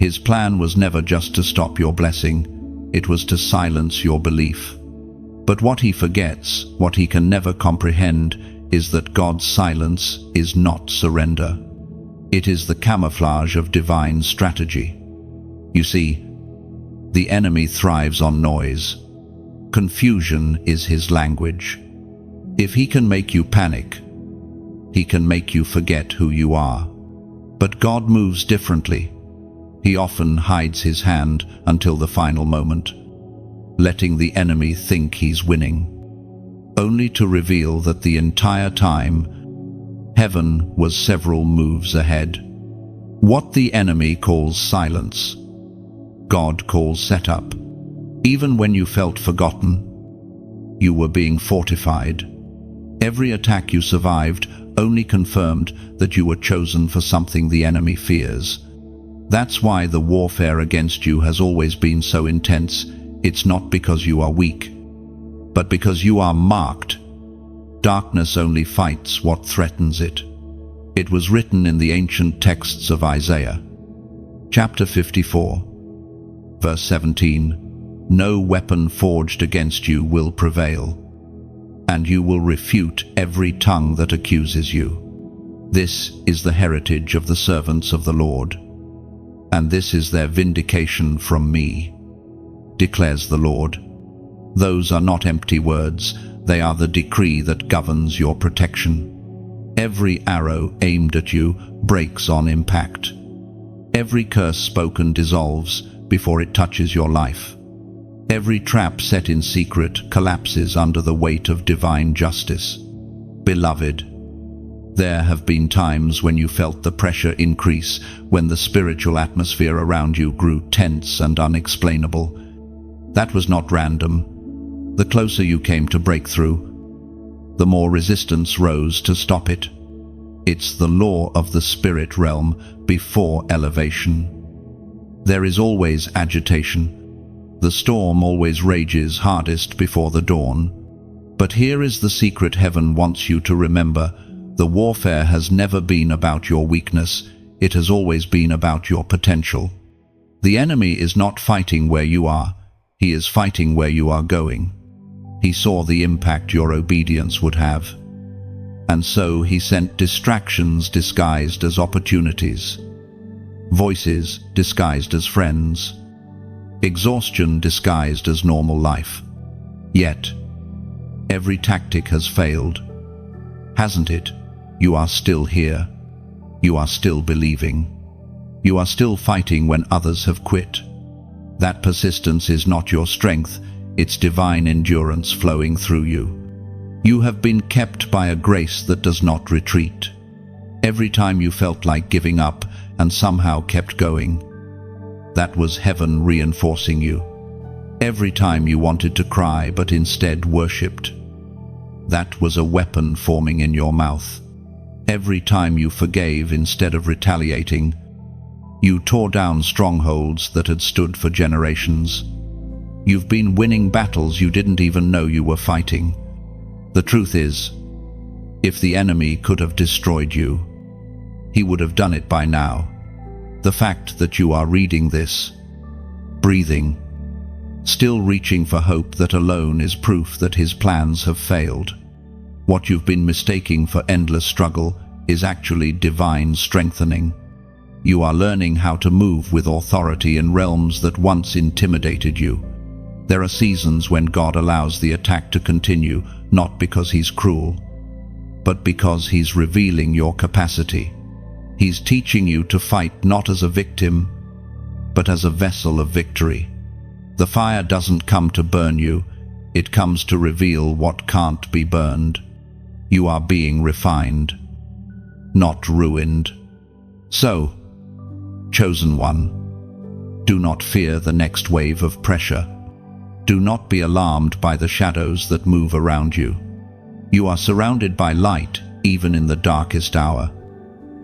His plan was never just to stop your blessing, it was to silence your belief. But what he forgets, what he can never comprehend, is that God's silence is not surrender. It is the camouflage of divine strategy. You see, the enemy thrives on noise. Confusion is his language. If he can make you panic, he can make you forget who you are. But God moves differently. He often hides his hand until the final moment, letting the enemy think he's winning, only to reveal that the entire time, heaven was several moves ahead. What the enemy calls silence, God calls setup. Even when you felt forgotten, you were being fortified. Every attack you survived only confirmed that you were chosen for something the enemy fears. That's why the warfare against you has always been so intense. It's not because you are weak, but because you are marked. Darkness only fights what threatens it. It was written in the ancient texts of Isaiah. Chapter 54, verse 17, "No weapon forged against you will prevail, and you will refute every tongue that accuses you. This is the heritage of the servants of the Lord, and this is their vindication from me, declares the Lord." Those are not empty words, they are the decree that governs your protection. Every arrow aimed at you breaks on impact. Every curse spoken dissolves before it touches your life. Every trap set in secret collapses under the weight of divine justice. Beloved, there have been times when you felt the pressure increase, when the spiritual atmosphere around you grew tense and unexplainable. That was not random. The closer you came to breakthrough, the more resistance rose to stop it. It's the law of the spirit realm before elevation. There is always agitation. The storm always rages hardest before the dawn. But here is the secret heaven wants you to remember. The warfare has never been about your weakness. It has always been about your potential. The enemy is not fighting where you are. He is fighting where you are going. He saw the impact your obedience would have. And so he sent distractions disguised as opportunities. Voices disguised as friends. Exhaustion disguised as normal life. Yet, every tactic has failed. Hasn't it? You are still here. You are still believing. You are still fighting when others have quit. That persistence is not your strength, it's divine endurance flowing through you. You have been kept by a grace that does not retreat. Every time you felt like giving up and somehow kept going, that was heaven reinforcing you. Every time you wanted to cry but instead worshipped, that was a weapon forming in your mouth. Every time you forgave instead of retaliating, you tore down strongholds that had stood for generations. You've been winning battles you didn't even know you were fighting. The truth is, if the enemy could have destroyed you, he would have done it by now. The fact that you are reading this, breathing, still reaching for hope, that alone is proof that his plans have failed. What you've been mistaking for endless struggle is actually divine strengthening. You are learning how to move with authority in realms that once intimidated you. There are seasons when God allows the attack to continue, not because he's cruel, but because he's revealing your capacity. He's teaching you to fight not as a victim, but as a vessel of victory. The fire doesn't come to burn you, it comes to reveal what can't be burned. You are being refined, not ruined. So, chosen one, do not fear the next wave of pressure. Do not be alarmed by the shadows that move around you. You are surrounded by light, even in the darkest hour.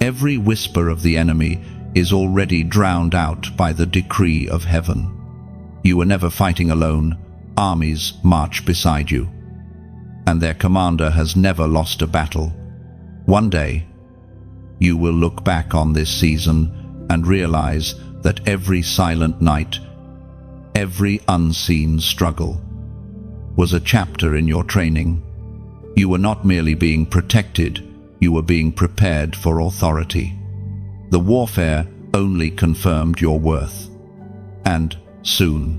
Every whisper of the enemy is already drowned out by the decree of heaven. You were never fighting alone. Armies march beside you, and their commander has never lost a battle. One day, you will look back on this season and realize that every silent night, every unseen struggle, was a chapter in your training. You were not merely being protected, you were being prepared for authority. The warfare only confirmed your worth. And soon,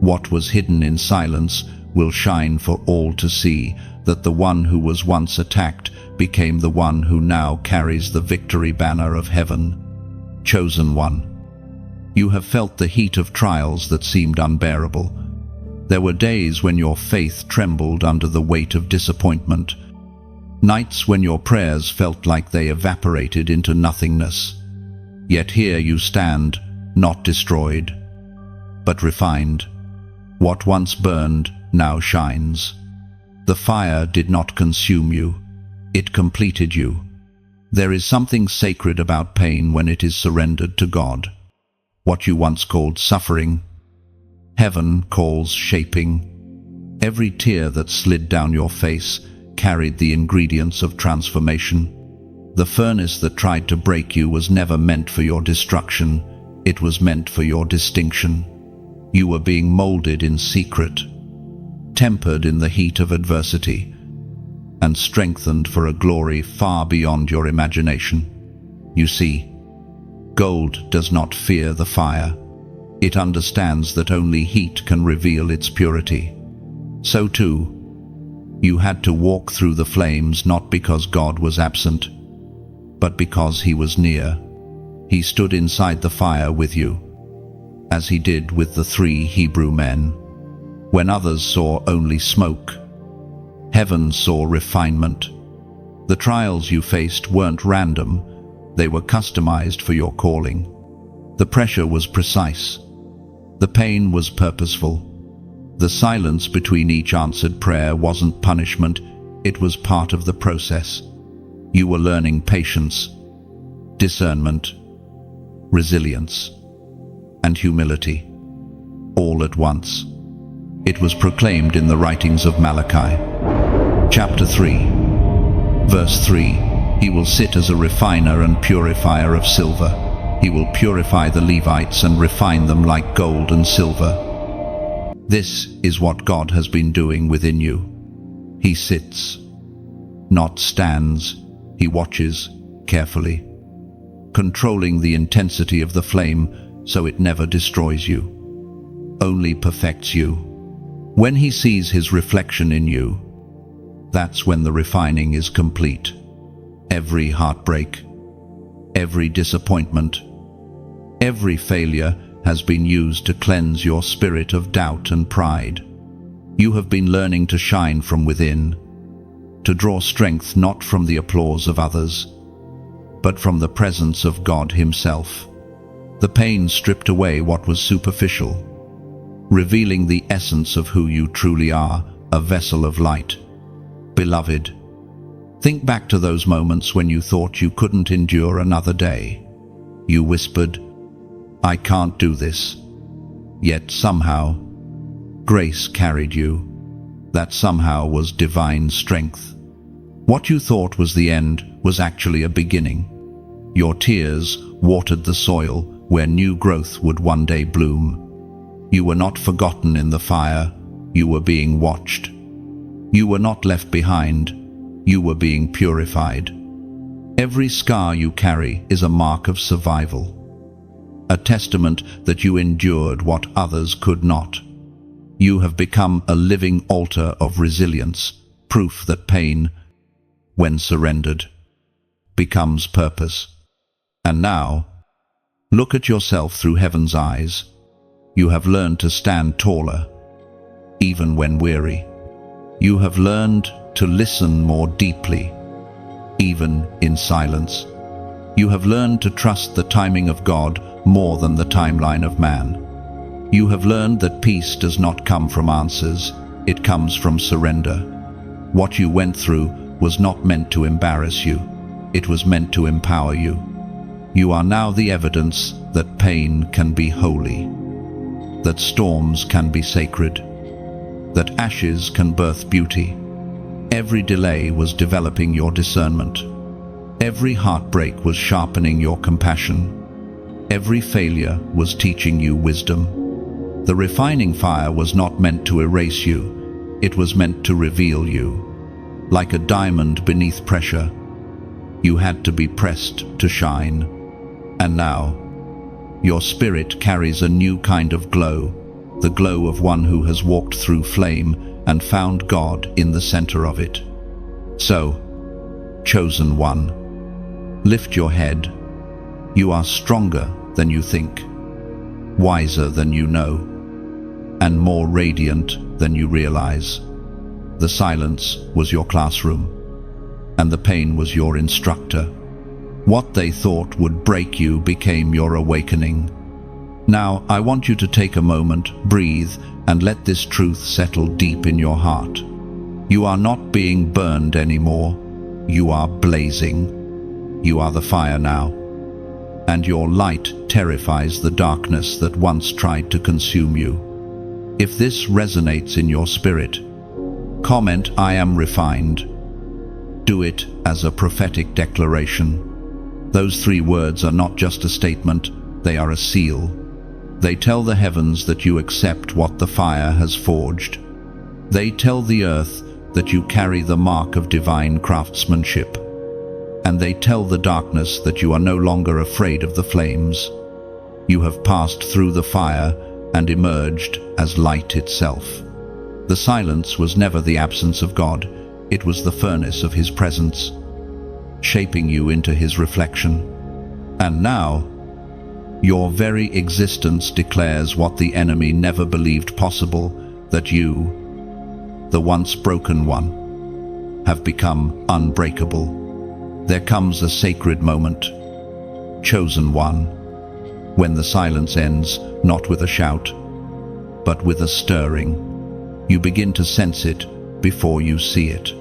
what was hidden in silence will shine for all to see, that the one who was once attacked became the one who now carries the victory banner of heaven. Chosen one, you have felt the heat of trials that seemed unbearable. There were days when your faith trembled under the weight of disappointment, nights when your prayers felt like they evaporated into nothingness. Yet here you stand, not destroyed, but refined. What once burned now shines. The fire did not consume you, it completed you. There is something sacred about pain when it is surrendered to God. What you once called suffering, heaven calls shaping. Every tear that slid down your face carried the ingredients of transformation. The furnace that tried to break you was never meant for your destruction, it was meant for your distinction. You were being molded in secret, tempered in the heat of adversity, and strengthened for a glory far beyond your imagination. You see, gold does not fear the fire. It understands that only heat can reveal its purity. So too, you had to walk through the flames not because God was absent, but because he was near. He stood inside the fire with you, as he did with the 3 Hebrew men. when others saw only smoke. Heaven saw refinement. The trials you faced weren't random, they were customized for your calling. The pressure was precise. The pain was purposeful. The silence between each answered prayer wasn't punishment, it was part of the process. You were learning patience, discernment, resilience, and humility, all at once. It was proclaimed in the writings of Malachi. Chapter 3, verse 3, He will sit as a refiner and purifier of silver. He will purify the Levites and refine them like gold and silver. This is what God has been doing within you. He sits, not stands. He watches carefully, controlling the intensity of the flame so it never destroys you, only perfects you. When He sees His reflection in you, that's when the refining is complete. Every heartbreak, every disappointment, every failure has been used to cleanse your spirit of doubt and pride. You have been learning to shine from within, to draw strength not from the applause of others, but from the presence of God Himself. The pain stripped away what was superficial, revealing the essence of who you truly are, a vessel of light. Beloved, think back to those moments when you thought you couldn't endure another day. You whispered, "I can't do this." Yet somehow, grace carried you. That somehow was divine strength. What you thought was the end was actually a beginning. Your tears watered the soil where new growth would one day bloom. You were not forgotten in the fire, you were being watched. You were not left behind, you were being purified. Every scar you carry is a mark of survival, a testament that you endured what others could not. You have become a living altar of resilience, proof that pain, when surrendered, becomes purpose. And now, look at yourself through heaven's eyes. You have learned to stand taller, even when weary. You have learned to listen more deeply, even in silence. You have learned to trust the timing of God more than the timeline of man. You have learned that peace does not come from answers, it comes from surrender. What you went through was not meant to embarrass you, it was meant to empower you. You are now the evidence that pain can be holy, that storms can be sacred, that ashes can birth beauty. Every delay was developing your discernment. Every heartbreak was sharpening your compassion. Every failure was teaching you wisdom. The refining fire was not meant to erase you, it was meant to reveal you. Like a diamond beneath pressure, you had to be pressed to shine. And now, your spirit carries a new kind of glow, the glow of one who has walked through flame and found God in the center of it. So, chosen one, lift your head. You are stronger than you think, wiser than you know, and more radiant than you realize. The silence was your classroom, and the pain was your instructor. What they thought would break you became your awakening. Now, I want you to take a moment, breathe, and let this truth settle deep in your heart. You are not being burned anymore. You are blazing. You are the fire now. And your light terrifies the darkness that once tried to consume you. If this resonates in your spirit, comment, "I am refined." Do it as a prophetic declaration. Those 3 words are not just a statement, they are a seal. They tell the heavens that you accept what the fire has forged. They tell the earth that you carry the mark of divine craftsmanship. And they tell the darkness that you are no longer afraid of the flames. You have passed through the fire and emerged as light itself. The silence was never the absence of God, it was the furnace of His presence, shaping you into His reflection. And now, your very existence declares what the enemy never believed possible, that you, the once broken one, have become unbreakable. There comes a sacred moment, chosen one, when the silence ends, not with a shout, but with a stirring. You begin to sense it before you see it.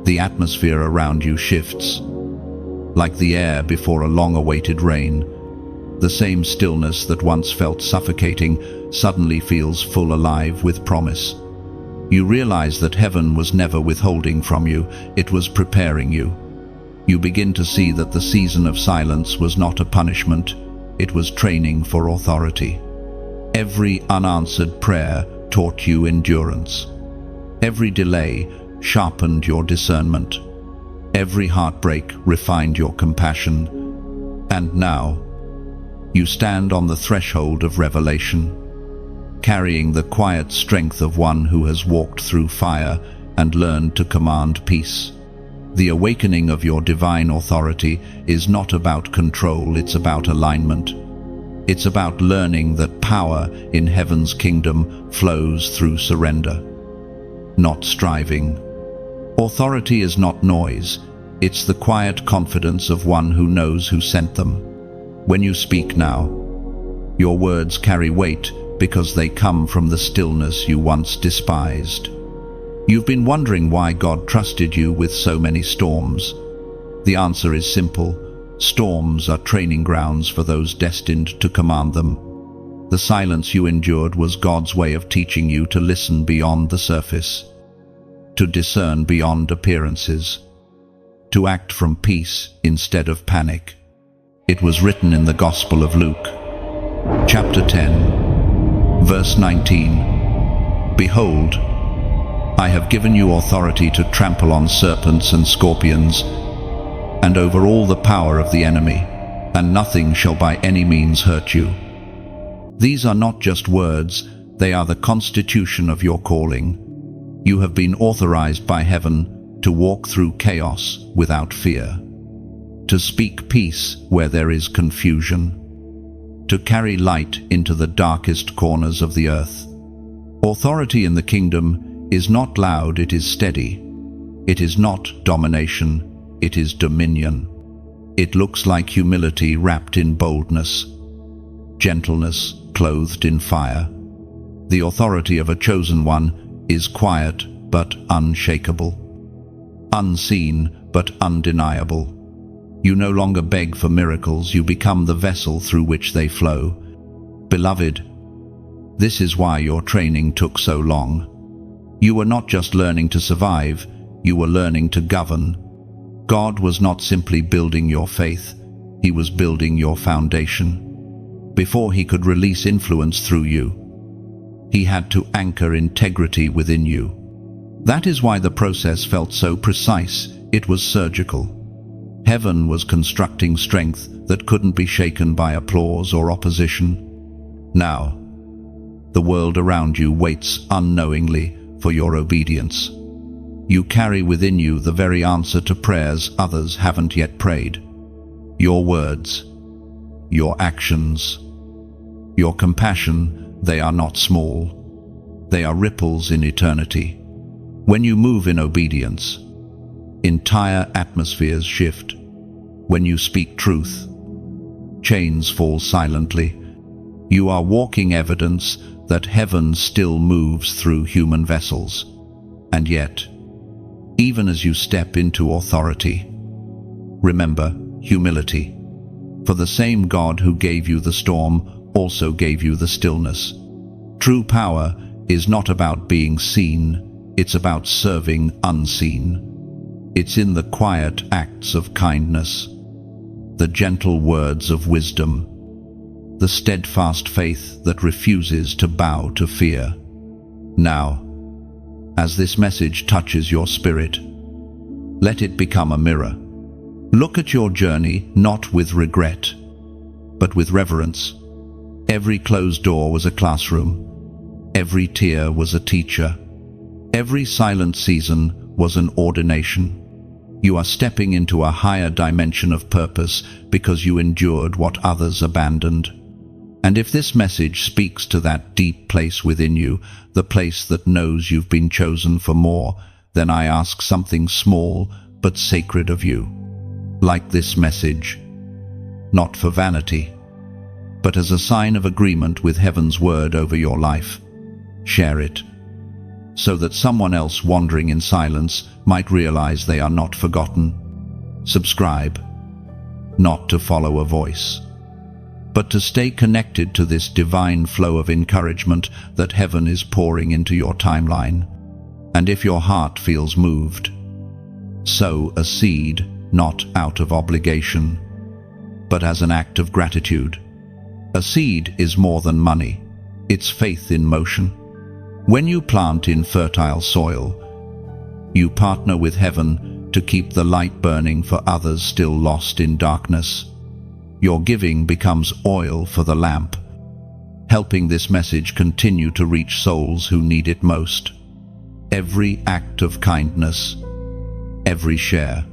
The atmosphere around you shifts, like the air before a long-awaited rain. The same stillness that once felt suffocating suddenly feels full alive with promise. You realize that heaven was never withholding from you, it was preparing you. You begin to see that the season of silence was not a punishment, it was training for authority. Every unanswered prayer taught you endurance. Every delay sharpened your discernment. Every heartbreak refined your compassion. And now, you stand on the threshold of revelation, carrying the quiet strength of one who has walked through fire and learned to command peace. The awakening of your divine authority is not about control, it's about alignment. It's about learning that power in heaven's kingdom flows through surrender, not striving. Authority is not noise, it's the quiet confidence of one who knows who sent them. When you speak now, your words carry weight because they come from the stillness you once despised. You've been wondering why God trusted you with so many storms. The answer is simple. Storms are training grounds for those destined to command them. The silence you endured was God's way of teaching you to listen beyond the surface, to discern beyond appearances, to act from peace instead of panic. It was written in the Gospel of Luke, chapter 10, verse 19, "Behold, I have given you authority to trample on serpents and scorpions, and over all the power of the enemy, and nothing shall by any means hurt you." These are not just words, they are the constitution of your calling. You have been authorized by heaven to walk through chaos without fear, to speak peace where there is confusion, to carry light into the darkest corners of the earth. Authority in the kingdom is not loud, it is steady. It is not domination, it is dominion. It looks like humility wrapped in boldness, gentleness clothed in fire. The authority of a chosen one is quiet but unshakable, unseen but undeniable. You no longer beg for miracles, you become the vessel through which they flow. Beloved, this is why your training took so long. You were not just learning to survive, you were learning to govern. God was not simply building your faith, He was building your foundation. Before He could release influence through you, He had to anchor integrity within you. That is why the process felt so precise, it was surgical. Heaven was constructing strength that couldn't be shaken by applause or opposition. Now, the world around you waits unknowingly for your obedience. You carry within you the very answer to prayers others haven't yet prayed. Your words, your actions, your compassion, they are not small. They are ripples in eternity. When you move in obedience, entire atmospheres shift. When you speak truth, chains fall silently. You are walking evidence that heaven still moves through human vessels. And yet, even as you step into authority, remember humility. For the same God who gave you the storm also gave you the stillness. True power is not about being seen, it's about serving unseen. It's in the quiet acts of kindness, the gentle words of wisdom, the steadfast faith that refuses to bow to fear. Now, as this message touches your spirit, let it become a mirror. Look at your journey not with regret, but with reverence. Every closed door was a classroom. Every tear was a teacher. Every silent season was an ordination. You are stepping into a higher dimension of purpose because you endured what others abandoned. And if this message speaks to that deep place within you, the place that knows you've been chosen for more, then I ask something small but sacred of you. Like this message, not for vanity, but as a sign of agreement with heaven's word over your life. Share it, so that someone else wandering in silence might realize they are not forgotten. Subscribe, not to follow a voice, but to stay connected to this divine flow of encouragement that heaven is pouring into your timeline. And if your heart feels moved, sow a seed, not out of obligation, but as an act of gratitude. A seed is more than money, it's faith in motion. When you plant in fertile soil, you partner with heaven to keep the light burning for others still lost in darkness. Your giving becomes oil for the lamp, helping this message continue to reach souls who need it most. Every act of kindness, every share,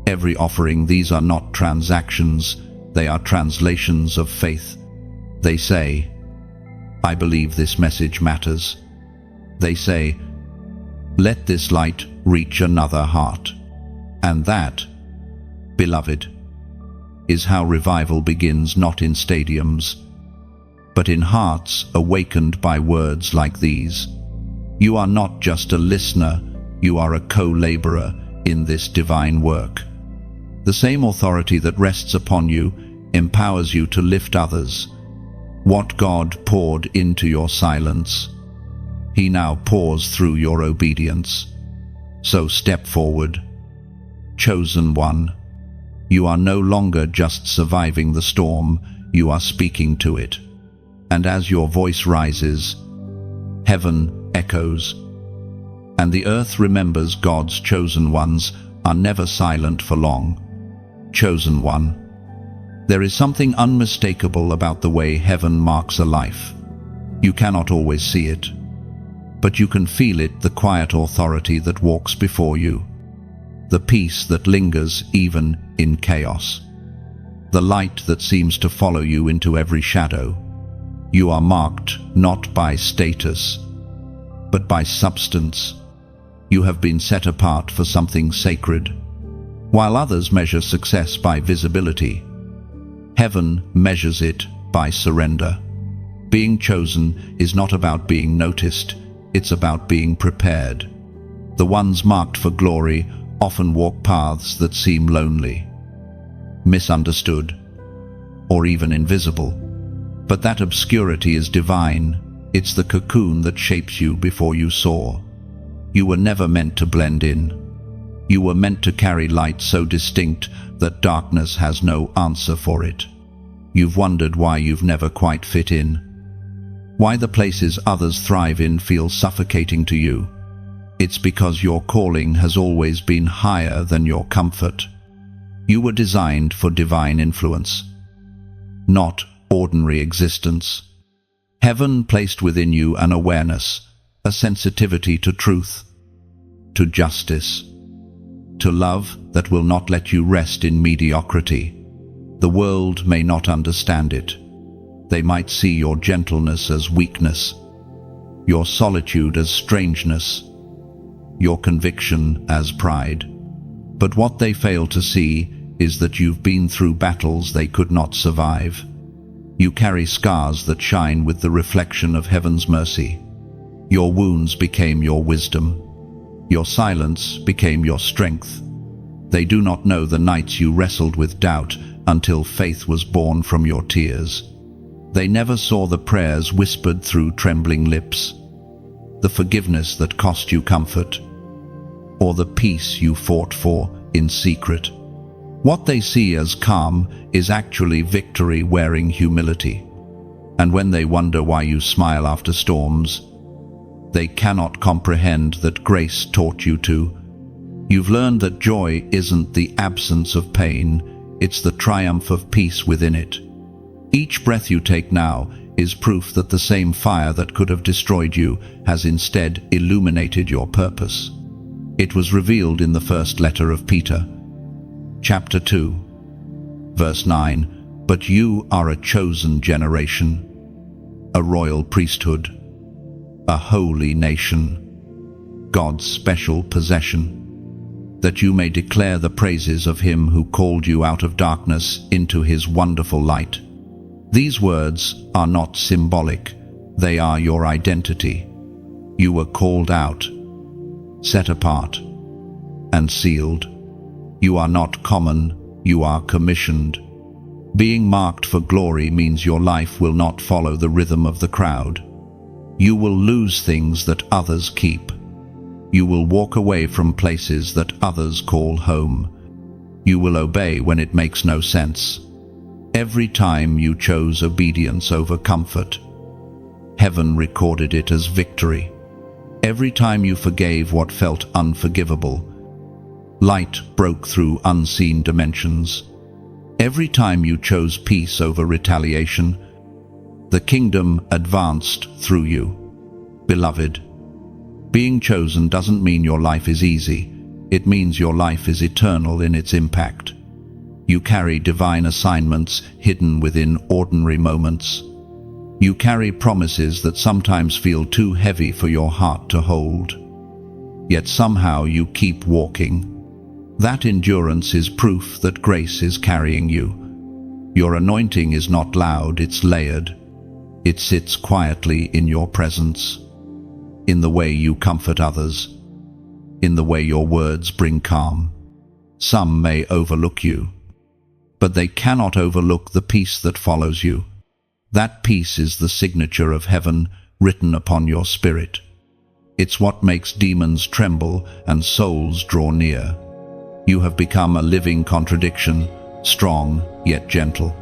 every offering, these are not transactions, they are translations of faith. They say, I believe this message matters. They say, let this light reach another heart. And that, beloved, is how revival begins, not in stadiums, but in hearts awakened by words like these. You are not just a listener, you are a co-laborer in this divine work. The same authority that rests upon you empowers you to lift others. What God poured into your silence, He now pours through your obedience. So step forward. Chosen one, you are no longer just surviving the storm, you are speaking to it. And as your voice rises, heaven echoes, and the earth remembers God's chosen ones are never silent for long. Chosen one, there is something unmistakable about the way heaven marks a life. You cannot always see it, but you can feel it, the quiet authority that walks before you, the peace that lingers even in chaos, the light that seems to follow you into every shadow. You are marked not by status, but by substance. You have been set apart for something sacred. While others measure success by visibility, heaven measures it by surrender. Being chosen is not about being noticed, it's about being prepared. The ones marked for glory often walk paths that seem lonely, misunderstood, or even invisible. But that obscurity is divine. It's the cocoon that shapes you before you soar. You were never meant to blend in. You were meant to carry light so distinct that darkness has no answer for it. You've wondered why you've never quite fit in, why the places others thrive in feel suffocating to you. It's because your calling has always been higher than your comfort. You were designed for divine influence, not ordinary existence. Heaven placed within you an awareness, a sensitivity to truth, to justice, to love that will not let you rest in mediocrity. The world may not understand it. They might see your gentleness as weakness, your solitude as strangeness, your conviction as pride. But what they fail to see is that you've been through battles they could not survive. You carry scars that shine with the reflection of heaven's mercy. Your wounds became your wisdom. Your silence became your strength. They do not know the nights you wrestled with doubt until faith was born from your tears. They never saw the prayers whispered through trembling lips, the forgiveness that cost you comfort, or the peace you fought for in secret. What they see as calm is actually victory wearing humility. And when they wonder why you smile after storms, they cannot comprehend that grace taught you to. You've learned that joy isn't the absence of pain, it's the triumph of peace within it. Each breath you take now is proof that the same fire that could have destroyed you has instead illuminated your purpose. It was revealed in the first letter of Peter, chapter 2, verse 9, But you are a chosen generation, a royal priesthood, a holy nation, God's special possession, that you may declare the praises of him who called you out of darkness into his wonderful light. These words are not symbolic, they are your identity. You were called out, set apart, and sealed. You are not common, you are commissioned. Being marked for glory means your life will not follow the rhythm of the crowd. You will lose things that others keep. You will walk away from places that others call home. You will obey when it makes no sense. Every time you chose obedience over comfort, heaven recorded it as victory. Every time you forgave what felt unforgivable, light broke through unseen dimensions. Every time you chose peace over retaliation, the kingdom advanced through you. Beloved, being chosen doesn't mean your life is easy. It means your life is eternal in its impact. You carry divine assignments hidden within ordinary moments. You carry promises that sometimes feel too heavy for your heart to hold. Yet somehow you keep walking. That endurance is proof that grace is carrying you. Your anointing is not loud, it's layered. It sits quietly in your presence, in the way you comfort others, in the way your words bring calm. Some may overlook you, but they cannot overlook the peace that follows you. That peace is the signature of heaven written upon your spirit. It's what makes demons tremble and souls draw near. You have become a living contradiction, strong yet gentle,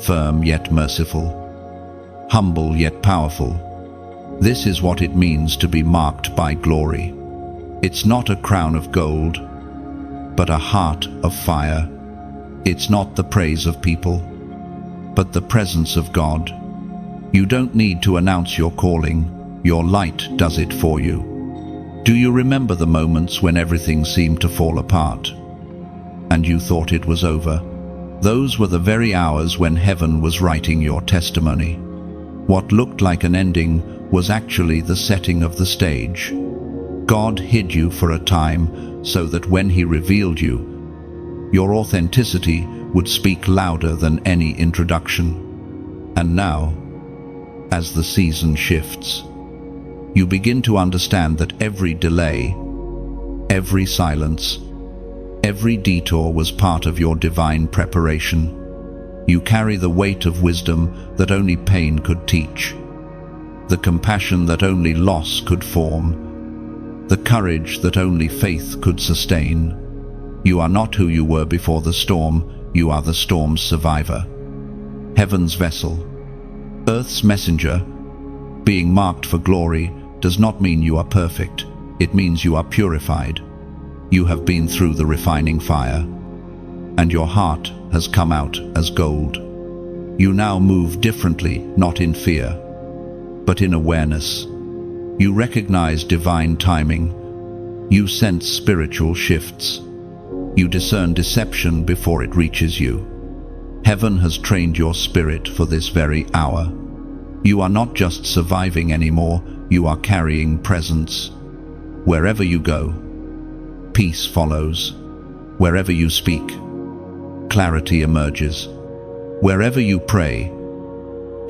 firm yet merciful, humble yet powerful. This is what it means to be marked by glory. It's not a crown of gold, but a heart of fire. It's not the praise of people, but the presence of God. You don't need to announce your calling, your light does it for you. Do you remember the moments when everything seemed to fall apart, and you thought it was over? Those were the very hours when heaven was writing your testimony. What looked like an ending was actually the setting of the stage. God hid you for a time so that when he revealed you, your authenticity would speak louder than any introduction. And now, as the season shifts, you begin to understand that every delay, every silence, every detour was part of your divine preparation. You carry the weight of wisdom that only pain could teach, the compassion that only loss could form, the courage that only faith could sustain. You are not who you were before the storm, you are the storm's survivor. Heaven's vessel, earth's messenger. Being marked for glory does not mean you are perfect, it means you are purified. You have been through the refining fire, and your heart has come out as gold. You now move differently, not in fear, but in awareness. You recognize divine timing. You sense spiritual shifts. You discern deception before it reaches you. Heaven has trained your spirit for this very hour. You are not just surviving anymore, you are carrying presence. Wherever you go, peace follows. Wherever you speak, clarity emerges. Wherever you pray,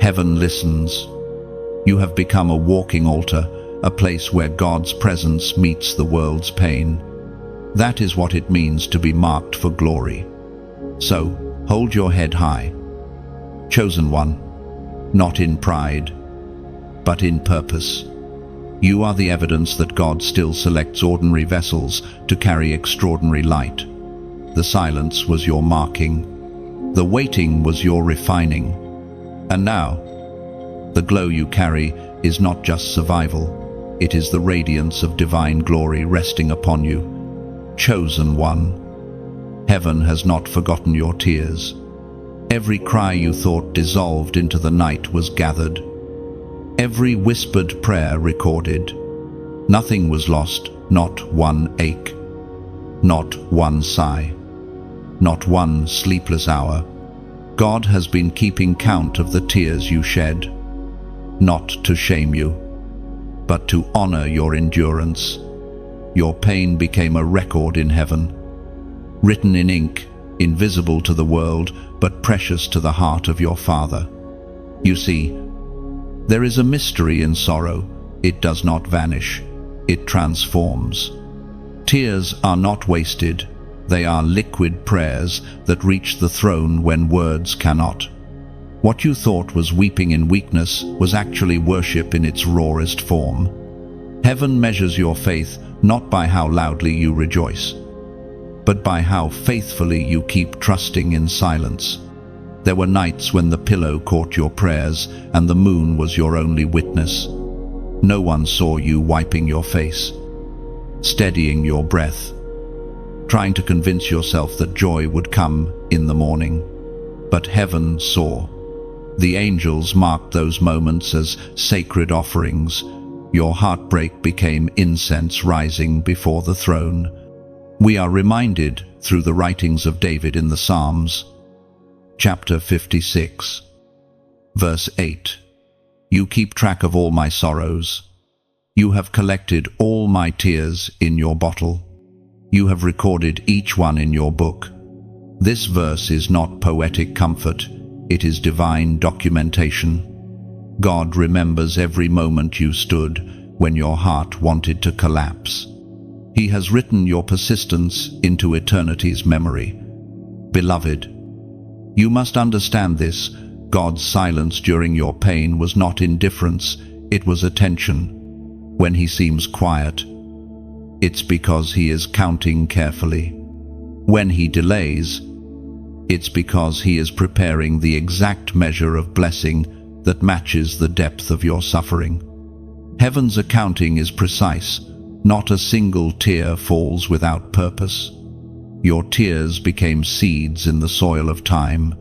heaven listens. You have become a walking altar, a place where God's presence meets the world's pain. That is what it means to be marked for glory. So, hold your head high. Chosen one, not in pride, but in purpose. You are the evidence that God still selects ordinary vessels to carry extraordinary light. The silence was your marking. The waiting was your refining. And now, the glow you carry is not just survival. It is the radiance of divine glory resting upon you. Chosen one. Heaven has not forgotten your tears. Every cry you thought dissolved into the night was gathered. Every whispered prayer recorded. Nothing was lost, not one ache, not one sigh, not one sleepless hour. God has been keeping count of the tears you shed, not to shame you, but to honor your endurance. Your pain became a record in heaven, written in ink, invisible to the world, but precious to the heart of your Father. You see, there is a mystery in sorrow. It does not vanish. It transforms. Tears are not wasted. They are liquid prayers that reach the throne when words cannot. What you thought was weeping in weakness was actually worship in its rawest form. Heaven measures your faith not by how loudly you rejoice, but by how faithfully you keep trusting in silence. There were nights when the pillow caught your prayers and the moon was your only witness. No one saw you wiping your face, steadying your breath, trying to convince yourself that joy would come in the morning. But heaven saw. The angels marked those moments as sacred offerings. Your heartbreak became incense rising before the throne. We are reminded through the writings of David in the Psalms. Chapter 56, verse 8. You keep track of all my sorrows. You have collected all my tears in your bottle. You have recorded each one in your book. This verse is not poetic comfort. It is divine documentation. God remembers every moment you stood when your heart wanted to collapse. He has written your persistence into eternity's memory. Beloved, you must understand this. God's silence during your pain was not indifference, it was attention. When he seems quiet, it's because he is counting carefully. When he delays, it's because he is preparing the exact measure of blessing that matches the depth of your suffering. Heaven's accounting is precise. Not a single tear falls without purpose. Your tears became seeds in the soil of time.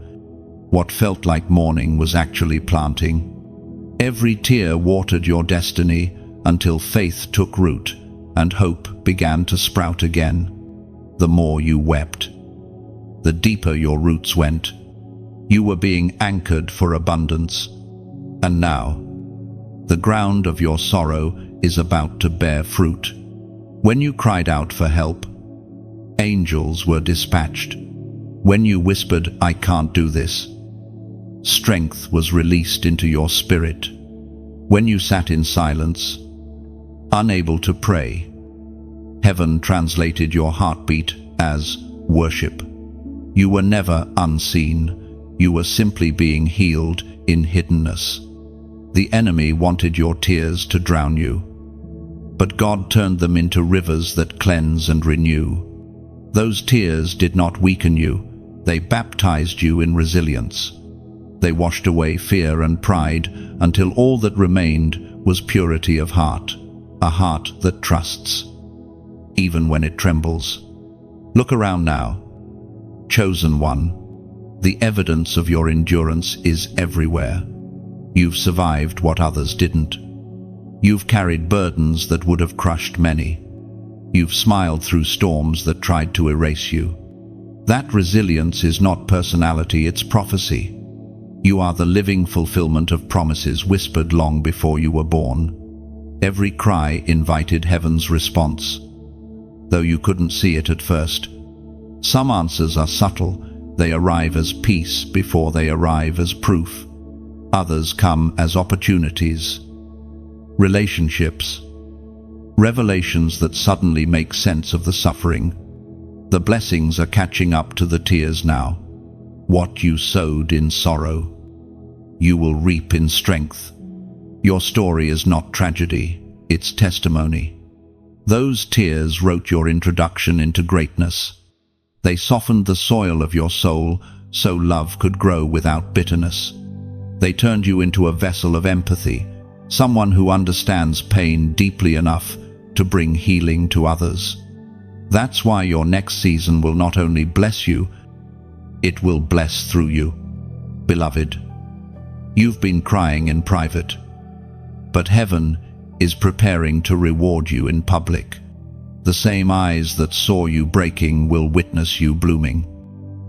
What felt like mourning was actually planting. Every tear watered your destiny until faith took root and hope began to sprout again. The more you wept, the deeper your roots went. You were being anchored for abundance. And now, the ground of your sorrow is about to bear fruit. When you cried out for help, angels were dispatched. When you whispered, "I can't do this," strength was released into your spirit. When you sat in silence, unable to pray, heaven translated your heartbeat as worship. You were never unseen. You were simply being healed in hiddenness. The enemy wanted your tears to drown you, but God turned them into rivers that cleanse and renew. Those tears did not weaken you. They baptized you in resilience. They washed away fear and pride until all that remained was purity of heart, a heart that trusts, even when it trembles. Look around now. Chosen one, the evidence of your endurance is everywhere. You've survived what others didn't. You've carried burdens that would have crushed many. You've smiled through storms that tried to erase you. That resilience is not personality, it's prophecy. You are the living fulfillment of promises whispered long before you were born. Every cry invited heaven's response, though you couldn't see it at first. Some answers are subtle. They arrive as peace before they arrive as proof. Others come as opportunities, relationships, revelations that suddenly make sense of the suffering. The blessings are catching up to the tears now. What you sowed in sorrow, you will reap in strength. Your story is not tragedy, it's testimony. Those tears wrote your introduction into greatness. They softened the soil of your soul so love could grow without bitterness. They turned you into a vessel of empathy, someone who understands pain deeply enough to bring healing to others. That's why your next season will not only bless you, it will bless through you. Beloved, you've been crying in private, but heaven is preparing to reward you in public. The same eyes that saw you breaking will witness you blooming.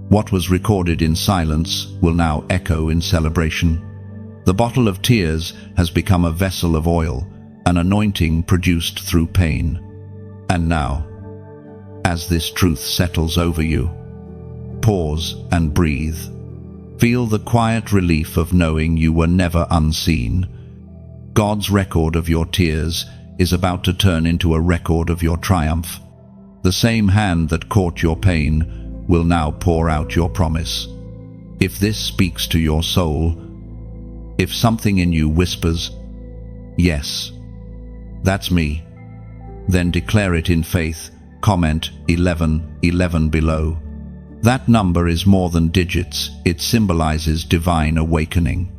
What was recorded in silence will now echo in celebration. The bottle of tears has become a vessel of oil, an anointing produced through pain. And now, as this truth settles over you, pause and breathe. Feel the quiet relief of knowing you were never unseen. God's record of your tears is about to turn into a record of your triumph. The same hand that caught your pain will now pour out your promise. If this speaks to your soul, if something in you whispers, "Yes, that's me," then declare it in faith. Comment 11 below. That number is more than digits, it symbolizes divine awakening.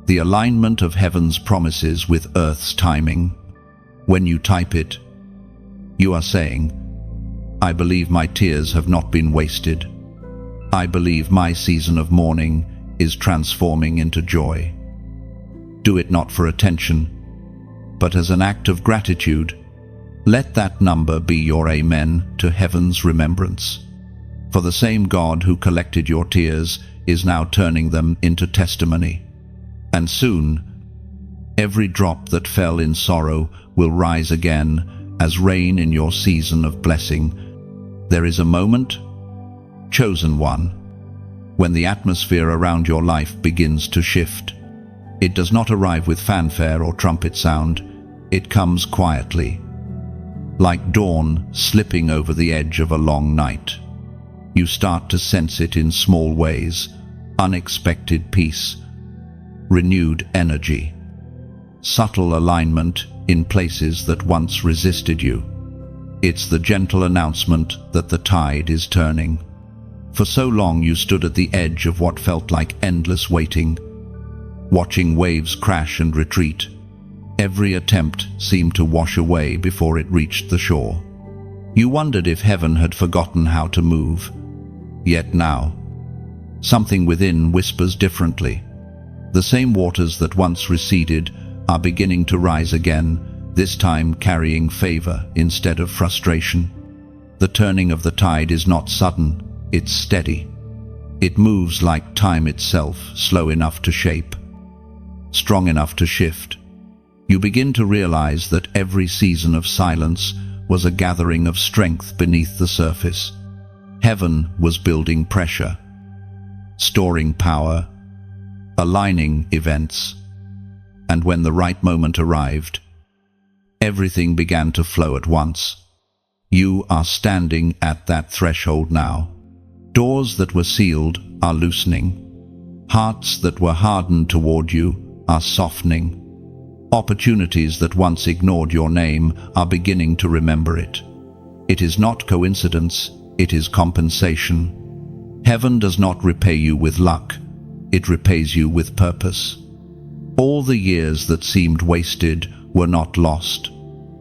The alignment of heaven's promises with earth's timing. When you type it, you are saying, "I believe my tears have not been wasted. I believe my season of mourning is transforming into joy." Do it not for attention, but as an act of gratitude. Let that number be your amen to heaven's remembrance. For the same God who collected your tears is now turning them into testimony. And soon, every drop that fell in sorrow will rise again as rain in your season of blessing. There is a moment, chosen one, when the atmosphere around your life begins to shift. It does not arrive with fanfare or trumpet sound. It comes quietly, like dawn slipping over the edge of a long night. You start to sense it in small ways: unexpected peace, renewed energy, subtle alignment in places that once resisted you. It's the gentle announcement that the tide is turning. For so long you stood at the edge of what felt like endless waiting, watching waves crash and retreat. Every attempt seemed to wash away before it reached the shore. You wondered if heaven had forgotten how to move. Yet now, something within whispers differently. The same waters that once receded are beginning to rise again, this time carrying favor instead of frustration. The turning of the tide is not sudden, it's steady. It moves like time itself, slow enough to shape, strong enough to shift. You begin to realize that every season of silence was a gathering of strength beneath the surface. Heaven was building pressure, storing power, aligning events. And when the right moment arrived, everything began to flow at once. You are standing at that threshold now. Doors that were sealed are loosening. Hearts that were hardened toward you are softening. Opportunities that once ignored your name are beginning to remember it. It is not coincidence, it is compensation. Heaven does not repay you with luck, it repays you with purpose. All the years that seemed wasted were not lost,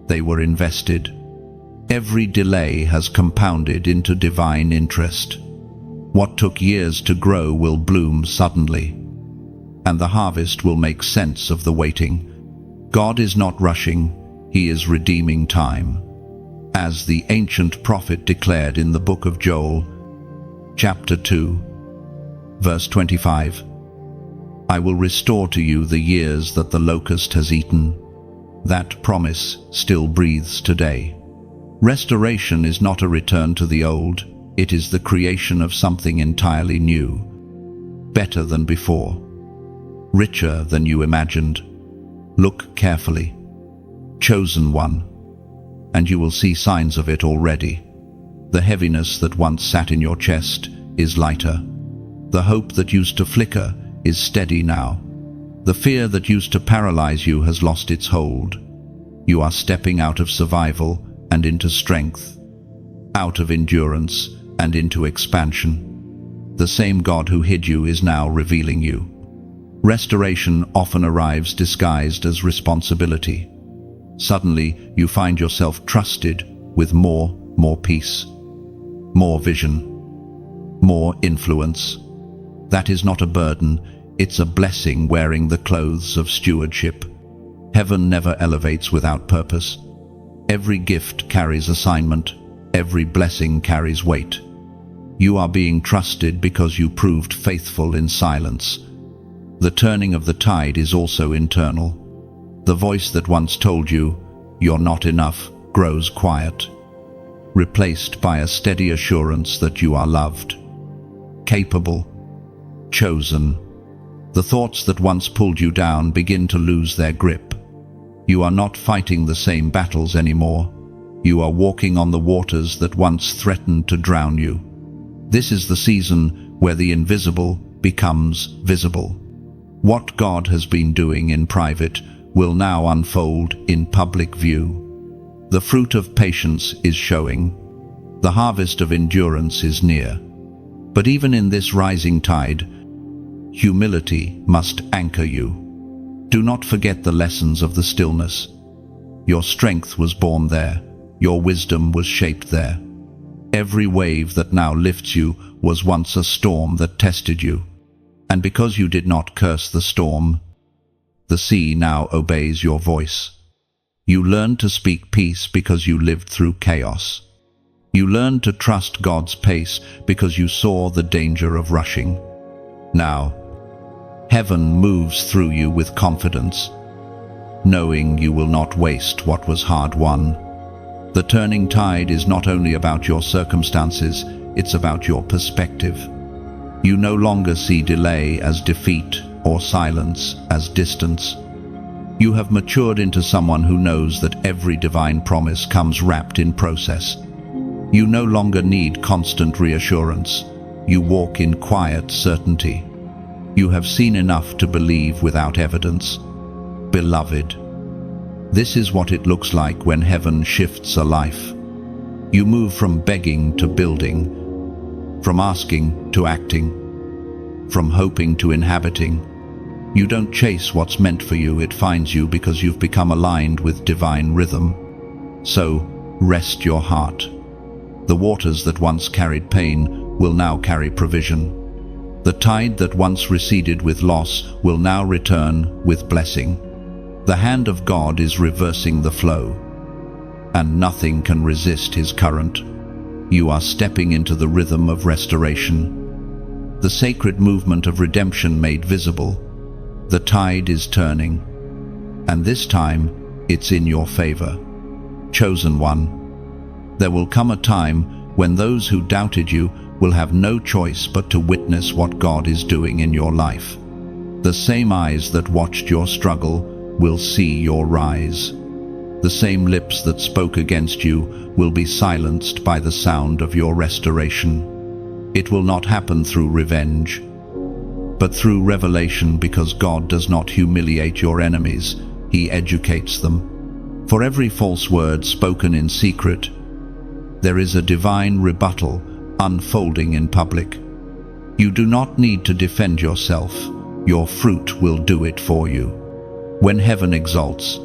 they were invested. Every delay has compounded into divine interest. What took years to grow will bloom suddenly, and the harvest will make sense of the waiting. God is not rushing, He is redeeming time. As the ancient prophet declared in the book of Joel, chapter 2, verse 25, "I will restore to you the years that the locust has eaten." That promise still breathes today. Restoration is not a return to the old, it is the creation of something entirely new, better than before, richer than you imagined. Look carefully, chosen one, and you will see signs of it already. The heaviness that once sat in your chest is lighter. The hope that used to flicker is steady now. The fear that used to paralyze you has lost its hold. You are stepping out of survival and into strength, out of endurance and into expansion. The same God who hid you is now revealing you. Restoration often arrives disguised as responsibility. Suddenly, you find yourself trusted with more peace, more vision, more influence. That is not a burden, it's a blessing wearing the clothes of stewardship. Heaven never elevates without purpose. Every gift carries assignment, every blessing carries weight. You are being trusted because you proved faithful in silence. The turning of the tide is also internal. The voice that once told you, "You're not enough," grows quiet, replaced by a steady assurance that you are loved, capable, chosen. The thoughts that once pulled you down begin to lose their grip. You are not fighting the same battles anymore. You are walking on the waters that once threatened to drown you. This is the season where the invisible becomes visible. What God has been doing in private will now unfold in public view. The fruit of patience is showing. The harvest of endurance is near. But even in this rising tide, humility must anchor you. Do not forget the lessons of the stillness. Your strength was born there. Your wisdom was shaped there. Every wave that now lifts you was once a storm that tested you. And because you did not curse the storm, the sea now obeys your voice. You learned to speak peace because you lived through chaos. You learned to trust God's pace because you saw the danger of rushing. Now, heaven moves through you with confidence, knowing you will not waste what was hard won. The turning tide is not only about your circumstances, it's about your perspective. You no longer see delay as defeat or silence as distance. You have matured into someone who knows that every divine promise comes wrapped in process. You no longer need constant reassurance. You walk in quiet certainty. You have seen enough to believe without evidence. Beloved, this is what it looks like when heaven shifts a life. You move from begging to building, from asking to acting, from hoping to inhabiting. You don't chase what's meant for you, it finds you because you've become aligned with divine rhythm. So, rest your heart. The waters that once carried pain will now carry provision. The tide that once receded with loss will now return with blessing. The hand of God is reversing the flow, and nothing can resist his current. You are stepping into the rhythm of restoration, the sacred movement of redemption made visible. The tide is turning, and this time it's in your favor. Chosen one, there will come a time when those who doubted you will have no choice but to witness what God is doing in your life. The same eyes that watched your struggle will see your rise. The same lips that spoke against you will be silenced by the sound of your restoration. It will not happen through revenge, but through revelation, because God does not humiliate your enemies, he educates them. For every false word spoken in secret, there is a divine rebuttal unfolding in public. You do not need to defend yourself. Your fruit will do it for you. When heaven exalts,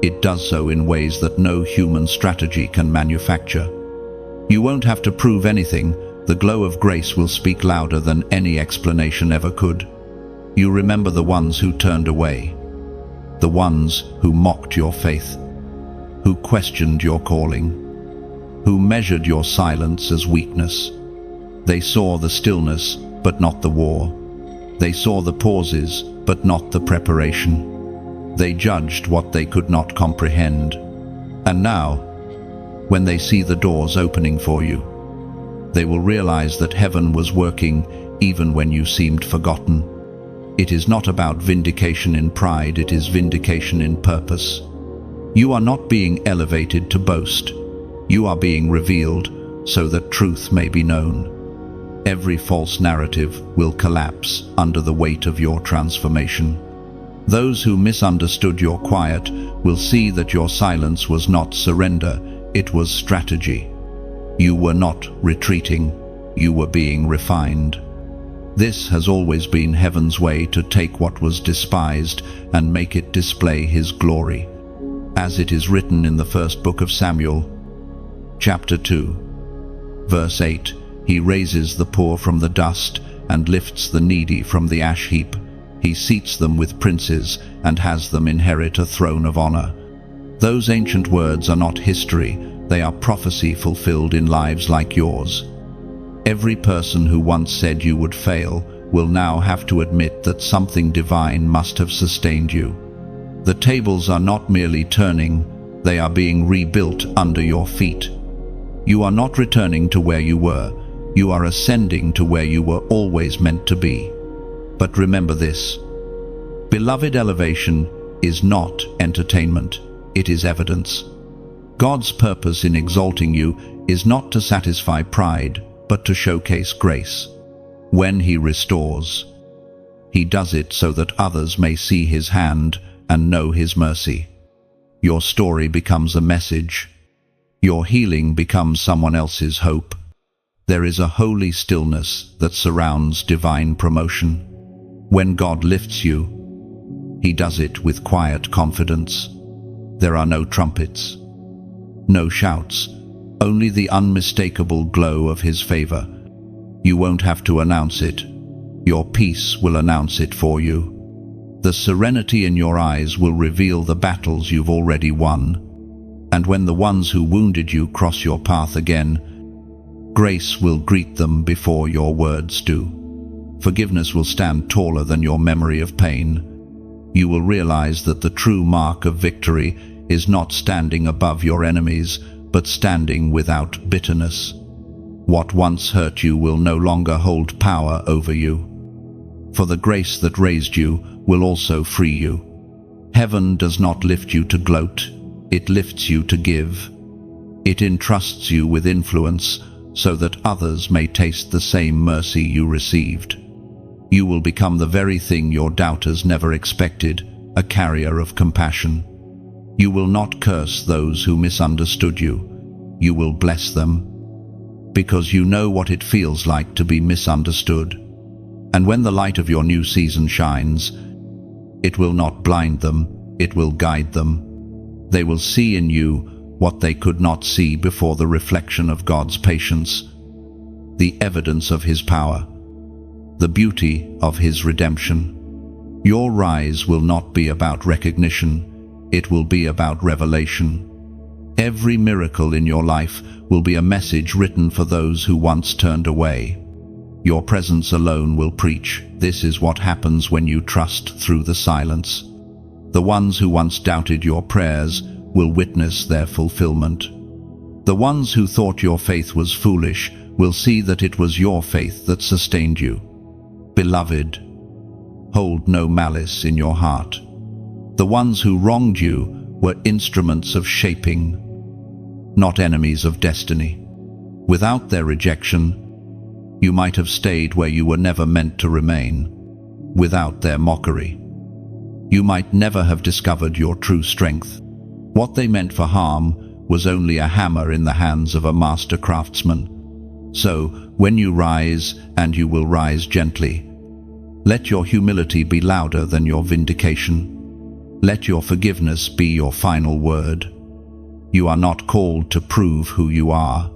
it does so in ways that no human strategy can manufacture. You won't have to prove anything. The glow of grace will speak louder than any explanation ever could. You remember the ones who turned away, the ones who mocked your faith, who questioned your calling, who measured your silence as weakness. They saw the stillness, but not the war. They saw the pauses, but not the preparation. They judged what they could not comprehend. And now, when they see the doors opening for you, they will realize that heaven was working even when you seemed forgotten. It is not about vindication in pride, it is vindication in purpose. You are not being elevated to boast. You are being revealed so that truth may be known. Every false narrative will collapse under the weight of your transformation. Those who misunderstood your quiet will see that your silence was not surrender, it was strategy. You were not retreating, you were being refined. This has always been heaven's way to take what was despised and make it display his glory. As it is written in the first book of Samuel, chapter 2, verse 8, he raises the poor from the dust and lifts the needy from the ash heap. He seats them with princes and has them inherit a throne of honor. Those ancient words are not history, they are prophecy fulfilled in lives like yours. Every person who once said you would fail will now have to admit that something divine must have sustained you. The tables are not merely turning, they are being rebuilt under your feet. You are not returning to where you were, you are ascending to where you were always meant to be. But remember this, beloved, elevation is not entertainment, it is evidence. God's purpose in exalting you is not to satisfy pride, but to showcase grace. When He restores, He does it so that others may see His hand and know His mercy. Your story becomes a message. Your healing becomes someone else's hope. There is a holy stillness that surrounds divine promotion. When God lifts you, He does it with quiet confidence. There are no trumpets, no shouts, only the unmistakable glow of His favor. You won't have to announce it. Your peace will announce it for you. The serenity in your eyes will reveal the battles you've already won. And when the ones who wounded you cross your path again, grace will greet them before your words do. Forgiveness will stand taller than your memory of pain. You will realize that the true mark of victory is not standing above your enemies, but standing without bitterness. What once hurt you will no longer hold power over you. For the grace that raised you will also free you. Heaven does not lift you to gloat, it lifts you to give. It entrusts you with influence so that others may taste the same mercy you received. You will become the very thing your doubters never expected, a carrier of compassion. You will not curse those who misunderstood you. You will bless them, because you know what it feels like to be misunderstood. And when the light of your new season shines, it will not blind them, it will guide them. They will see in you what they could not see before, the reflection of God's patience, the evidence of His power, the beauty of His redemption. Your rise will not be about recognition, it will be about revelation. Every miracle in your life will be a message written for those who once turned away. Your presence alone will preach. This is what happens when you trust through the silence. The ones who once doubted your prayers will witness their fulfillment. The ones who thought your faith was foolish will see that it was your faith that sustained you. Beloved, hold no malice in your heart. The ones who wronged you were instruments of shaping, not enemies of destiny. Without their rejection, you might have stayed where you were never meant to remain. Without their mockery, you might never have discovered your true strength. What they meant for harm was only a hammer in the hands of a master craftsman. So, when you rise, and you will rise gently, let your humility be louder than your vindication. Let your forgiveness be your final word. You are not called to prove who you are.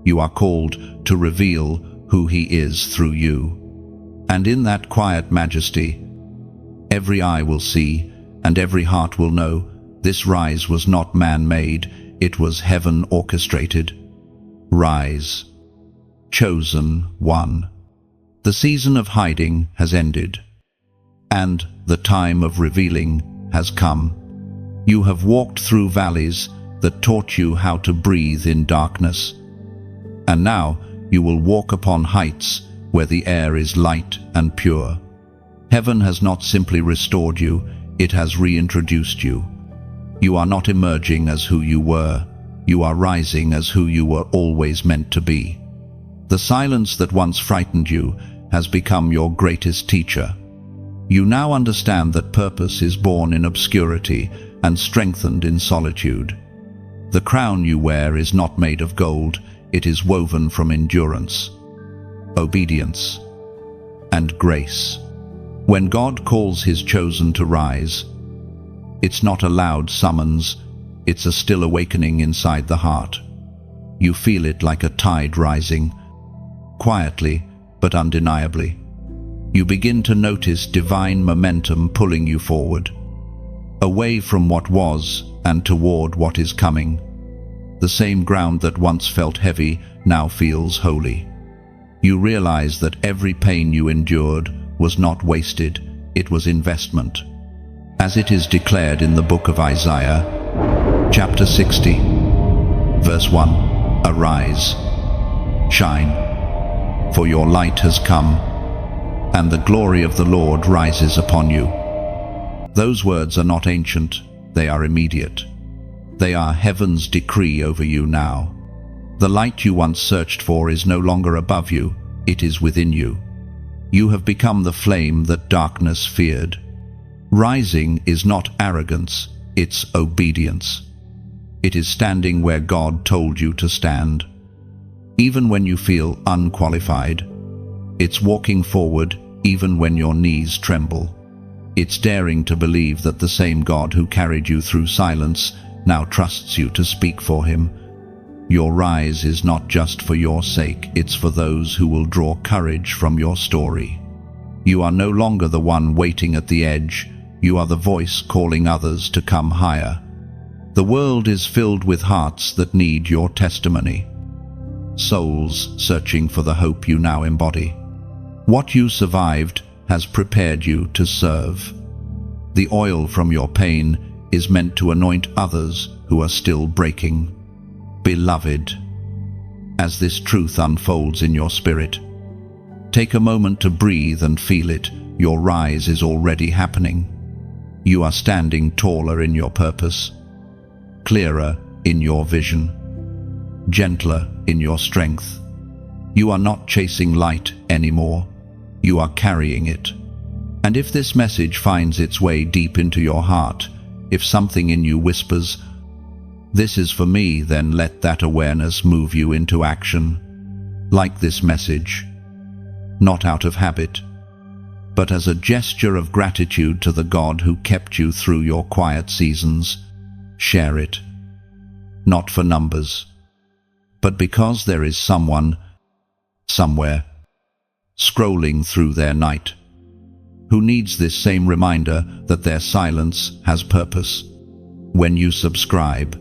You are called to reveal who He is through you. And in that quiet majesty, every eye will see, and every heart will know, this rise was not man-made, it was heaven orchestrated. Rise, chosen one. The season of hiding has ended, and the time of revealing has come. You have walked through valleys that taught you how to breathe in darkness, and now you will walk upon heights where the air is light and pure. Heaven has not simply restored you, it has reintroduced you. You are not emerging as who you were, you are rising as who you were always meant to be. The silence that once frightened you has become your greatest teacher. You now understand that purpose is born in obscurity and strengthened in solitude. The crown you wear is not made of gold, it is woven from endurance, obedience, and grace. When God calls His chosen to rise, it's not a loud summons, it's a still awakening inside the heart. You feel it like a tide rising, quietly but undeniably. You begin to notice divine momentum pulling you forward, away from what was and toward what is coming. The same ground that once felt heavy now feels holy. You realize that every pain you endured was not wasted, it was investment. As it is declared in the book of Isaiah, chapter 60, verse 1, "Arise, shine, for your light has come, and the glory of the Lord rises upon you." Those words are not ancient, they are immediate. They are heaven's decree over you now. The light you once searched for is no longer above you, it is within you. You have become the flame that darkness feared. Rising is not arrogance, it's obedience. It is standing where God told you to stand. Even when you feel unqualified, it's walking forward even when your knees tremble. It's daring to believe that the same God who carried you through silence now trusts you to speak for him. Your rise is not just for your sake, it's for those who will draw courage from your story. You are no longer the one waiting at the edge, you are the voice calling others to come higher. The world is filled with hearts that need your testimony. Souls searching for the hope you now embody. What you survived has prepared you to serve. The oil from your pain is meant to anoint others who are still breaking. Beloved, as this truth unfolds in your spirit, take a moment to breathe and feel it. Your rise is already happening. You are standing taller in your purpose, clearer in your vision, gentler in your strength. You are not chasing light anymore, you are carrying it. And if this message finds its way deep into your heart, if something in you whispers, "This is for me," then let that awareness move you into action. Like this message, not out of habit, but as a gesture of gratitude to the God who kept you through your quiet seasons. Share it, not for numbers, but because there is someone, somewhere, scrolling through their night, who needs this same reminder that their silence has purpose. When you subscribe,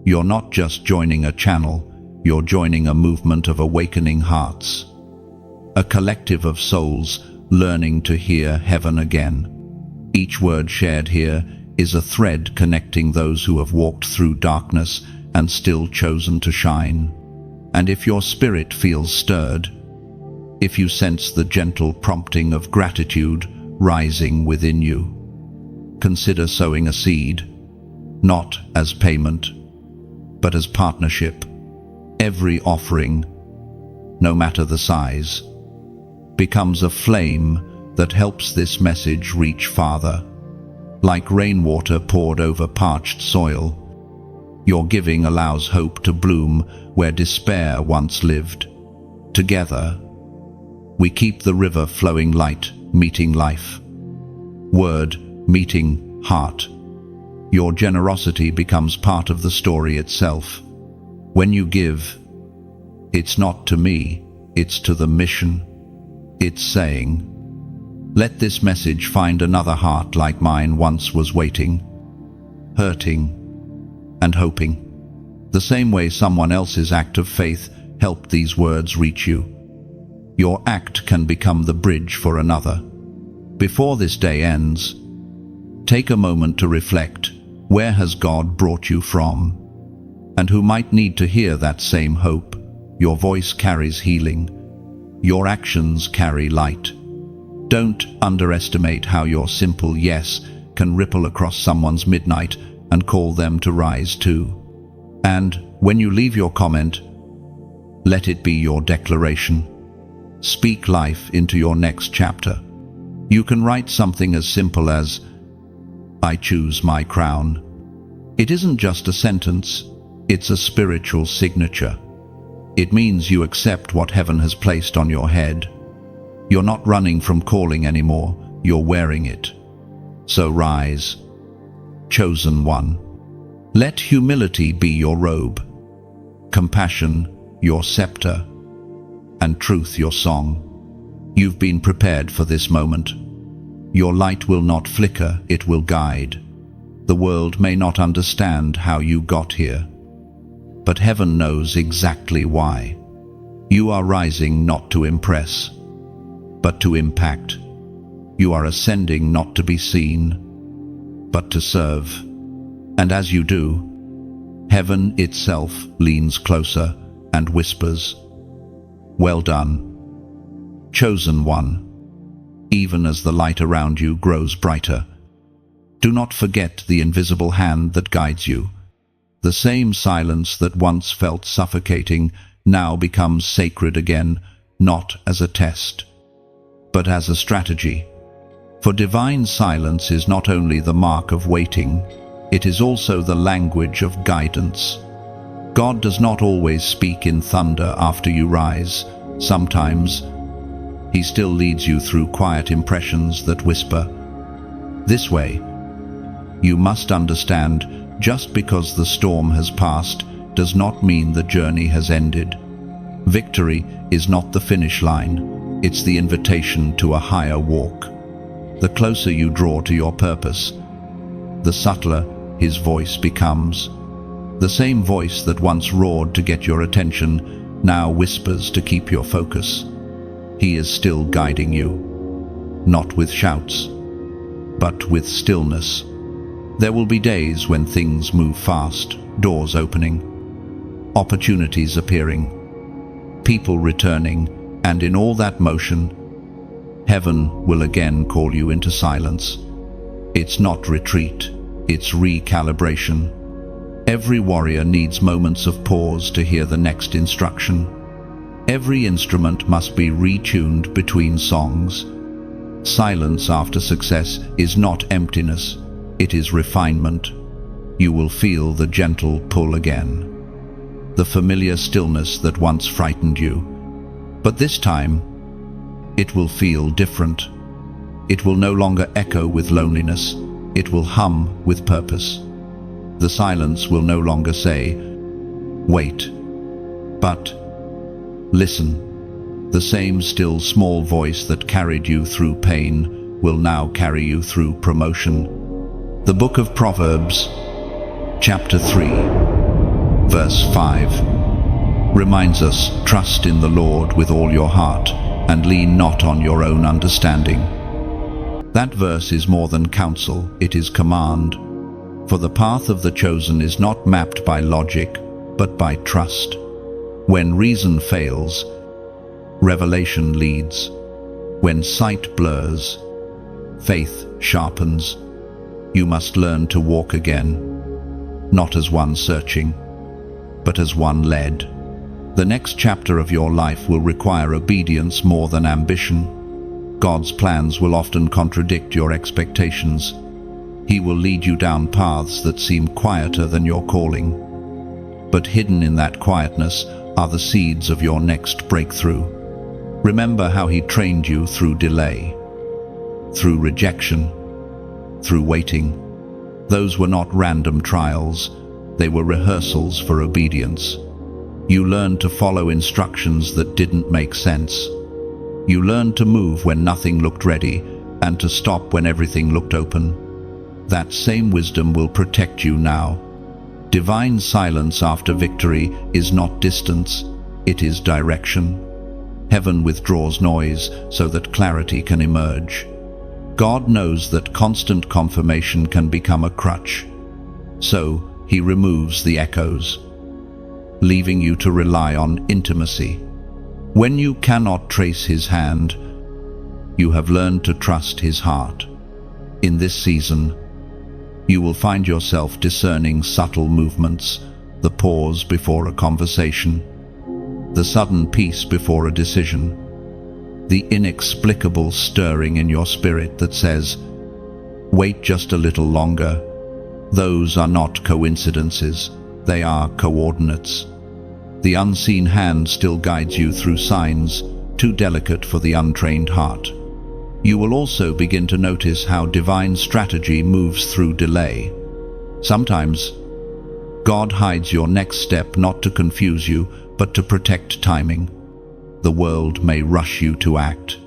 you're not just joining a channel, you're joining a movement of awakening hearts, a collective of souls learning to hear heaven again. Each word shared here is a thread connecting those who have walked through darkness and still chosen to shine. And if your spirit feels stirred, if you sense the gentle prompting of gratitude rising within you, consider sowing a seed, not as payment, but as partnership. Every offering, no matter the size, becomes a flame that helps this message reach farther. Like rainwater poured over parched soil, your giving allows hope to bloom where despair once lived. Together, we keep the river flowing, light meeting life, word meeting heart. Your generosity becomes part of the story itself. When you give, it's not to me, it's to the mission. It's saying, let this message find another heart like mine once was waiting, hurting, and hoping. The same way someone else's act of faith helped these words reach you, your act can become the bridge for another. Before this day ends, take a moment to reflect. Where has God brought you from? And who might need to hear that same hope? Your voice carries healing. Your actions carry light. Don't underestimate how your simple yes can ripple across someone's midnight and call them to rise too. And when you leave your comment, let it be your declaration. Speak life into your next chapter. You can write something as simple as, "I choose my crown." It isn't just a sentence, it's a spiritual signature. It means you accept what heaven has placed on your head. You're not running from calling anymore, you're wearing it. So rise, chosen one. Let humility be your robe, compassion your scepter, and truth your song. You've been prepared for this moment. Your light will not flicker, it will guide. The world may not understand how you got here, but heaven knows exactly why. You are rising not to impress, but to impact. You are ascending not to be seen, but to serve. And as you do, heaven itself leans closer and whispers, "Well done, chosen one," even as the light around you grows brighter. Do not forget the invisible hand that guides you. The same silence that once felt suffocating now becomes sacred again, not as a test, but as a strategy. For divine silence is not only the mark of waiting, it is also the language of guidance. God does not always speak in thunder after you rise. Sometimes He still leads you through quiet impressions that whisper, "This way." You must understand, just because the storm has passed does not mean the journey has ended. Victory is not the finish line, it's the invitation to a higher walk. The closer you draw to your purpose, the subtler His voice becomes. The same voice that once roared to get your attention now whispers to keep your focus. He is still guiding you, not with shouts, but with stillness. There will be days when things move fast, doors opening, opportunities appearing, people returning, and in all that motion, heaven will again call you into silence. It's not retreat, it's recalibration. Every warrior needs moments of pause to hear the next instruction. Every instrument must be retuned between songs. Silence after success is not emptiness, it is refinement. You will feel the gentle pull again, the familiar stillness that once frightened you. But this time, it will feel different. It will no longer echo with loneliness, it will hum with purpose. The silence will no longer say, "Wait," but "Listen." The same still small voice that carried you through pain will now carry you through promotion. The book of Proverbs, chapter 3, verse 5, reminds us, "Trust in the Lord with all your heart, and lean not on your own understanding." That verse is more than counsel, it is command. For the path of the chosen is not mapped by logic, but by trust. When reason fails, revelation leads. When sight blurs, faith sharpens. You must learn to walk again, not as one searching, but as one led. The next chapter of your life will require obedience more than ambition. God's plans will often contradict your expectations. He will lead you down paths that seem quieter than your calling. But hidden in that quietness are the seeds of your next breakthrough. Remember how He trained you through delay, through rejection, through waiting. Those were not random trials, they were rehearsals for obedience. You learned to follow instructions that didn't make sense. You learned to move when nothing looked ready, and to stop when everything looked open. That same wisdom will protect you now. Divine silence after victory is not distance, it is direction. Heaven withdraws noise so that clarity can emerge. God knows that constant confirmation can become a crutch, so He removes the echoes, leaving you to rely on intimacy. When you cannot trace His hand, you have learned to trust His heart. In this season, you will find yourself discerning subtle movements, the pause before a conversation, the sudden peace before a decision, the inexplicable stirring in your spirit that says, "Wait just a little longer." Those are not coincidences, they are coordinates. The unseen hand still guides you through signs too delicate for the untrained heart. You will also begin to notice how divine strategy moves through delay. Sometimes, God hides your next step not to confuse you, but to protect timing. The world may rush you to act,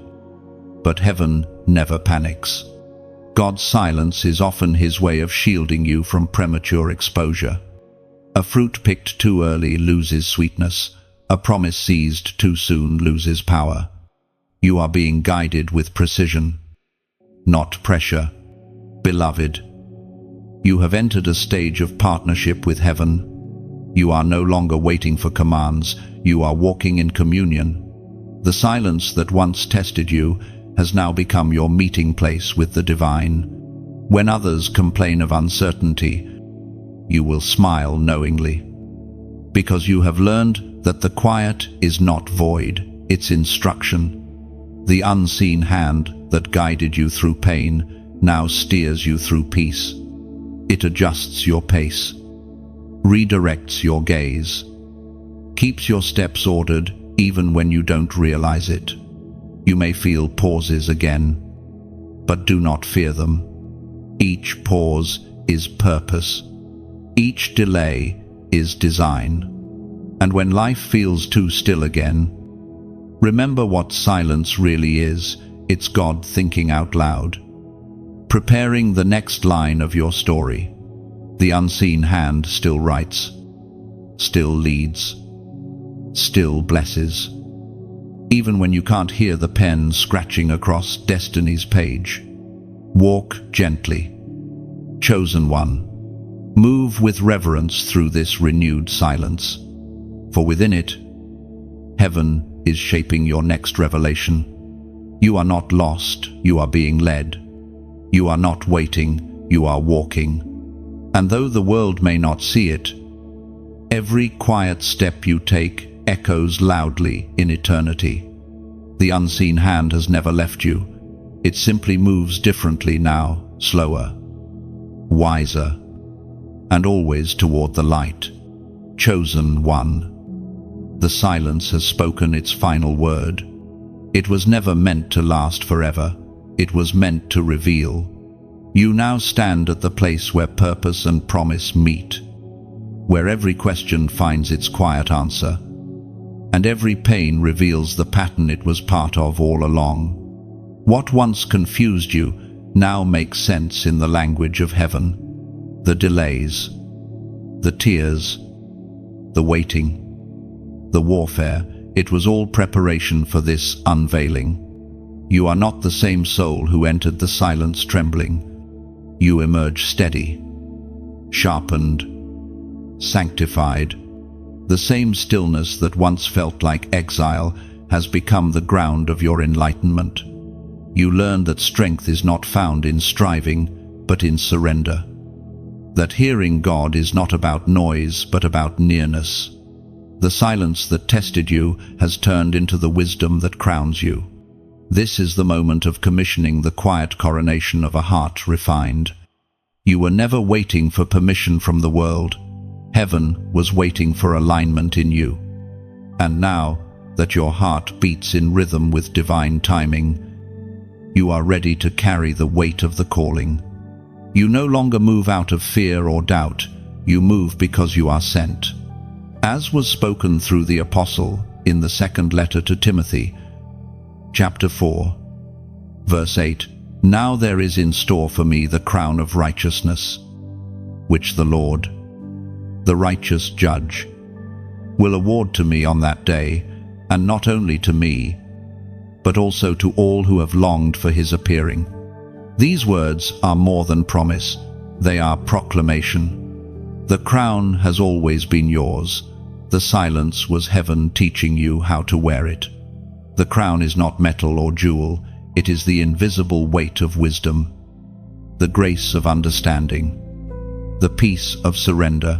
but heaven never panics. God's silence is often His way of shielding you from premature exposure. A fruit picked too early loses sweetness, A promise seized too soon loses power. You are being guided with precision, not pressure. Beloved, you have entered a stage of partnership with heaven. You are no longer waiting for commands, you are walking in communion. The silence that once tested you has now become your meeting place with the divine. When others complain of uncertainty, you will smile knowingly, because you have learned that the quiet is not void, it's instruction. The unseen hand that guided you through pain now steers you through peace. It adjusts your pace, redirects your gaze, keeps your steps ordered even when you don't realize it. You may feel pauses again, but do not fear them. Each pause is purpose. Each delay is design. And when life feels too still again, remember what silence really is. It's God thinking out loud, preparing the next line of your story. The unseen hand still writes, still leads, still blesses. Even when you can't hear the pen scratching across destiny's page, walk gently. Chosen one, move with reverence through this renewed silence, for within it, heaven is shaping your next revelation. You are not lost, you are being led. You are not waiting, you are walking. And though the world may not see it, every quiet step you take echoes loudly in eternity. The unseen hand has never left you. It simply moves differently now, slower, wiser, and always toward the light. Chosen one. The silence has spoken its final word. It was never meant to last forever. It was meant to reveal. You now stand at the place where purpose and promise meet, where every question finds its quiet answer, and every pain reveals the pattern it was part of all along. What once confused you now makes sense in the language of heaven. The delays, the tears, the waiting, the warfare, it was all preparation for this unveiling. You are not the same soul who entered the silence trembling. You emerge steady, sharpened, sanctified. The same stillness that once felt like exile has become the ground of your enlightenment. You learn that strength is not found in striving, but in surrender. That hearing God is not about noise, but about nearness. The silence that tested you has turned into the wisdom that crowns you. This is the moment of commissioning the quiet coronation of a heart refined. You were never waiting for permission from the world. Heaven was waiting for alignment in you. And now that your heart beats in rhythm with divine timing, you are ready to carry the weight of the calling. You no longer move out of fear or doubt. You move because you are sent. As was spoken through the apostle in the second letter to Timothy, chapter 4, verse 8, "Now there is in store for me the crown of righteousness, which the Lord, the righteous judge, will award to me on that day, and not only to me, but also to all who have longed for his appearing." These words are more than promise, they are proclamation. The crown has always been yours. The silence was heaven teaching you how to wear it. The crown is not metal or jewel, it is the invisible weight of wisdom, the grace of understanding, the peace of surrender.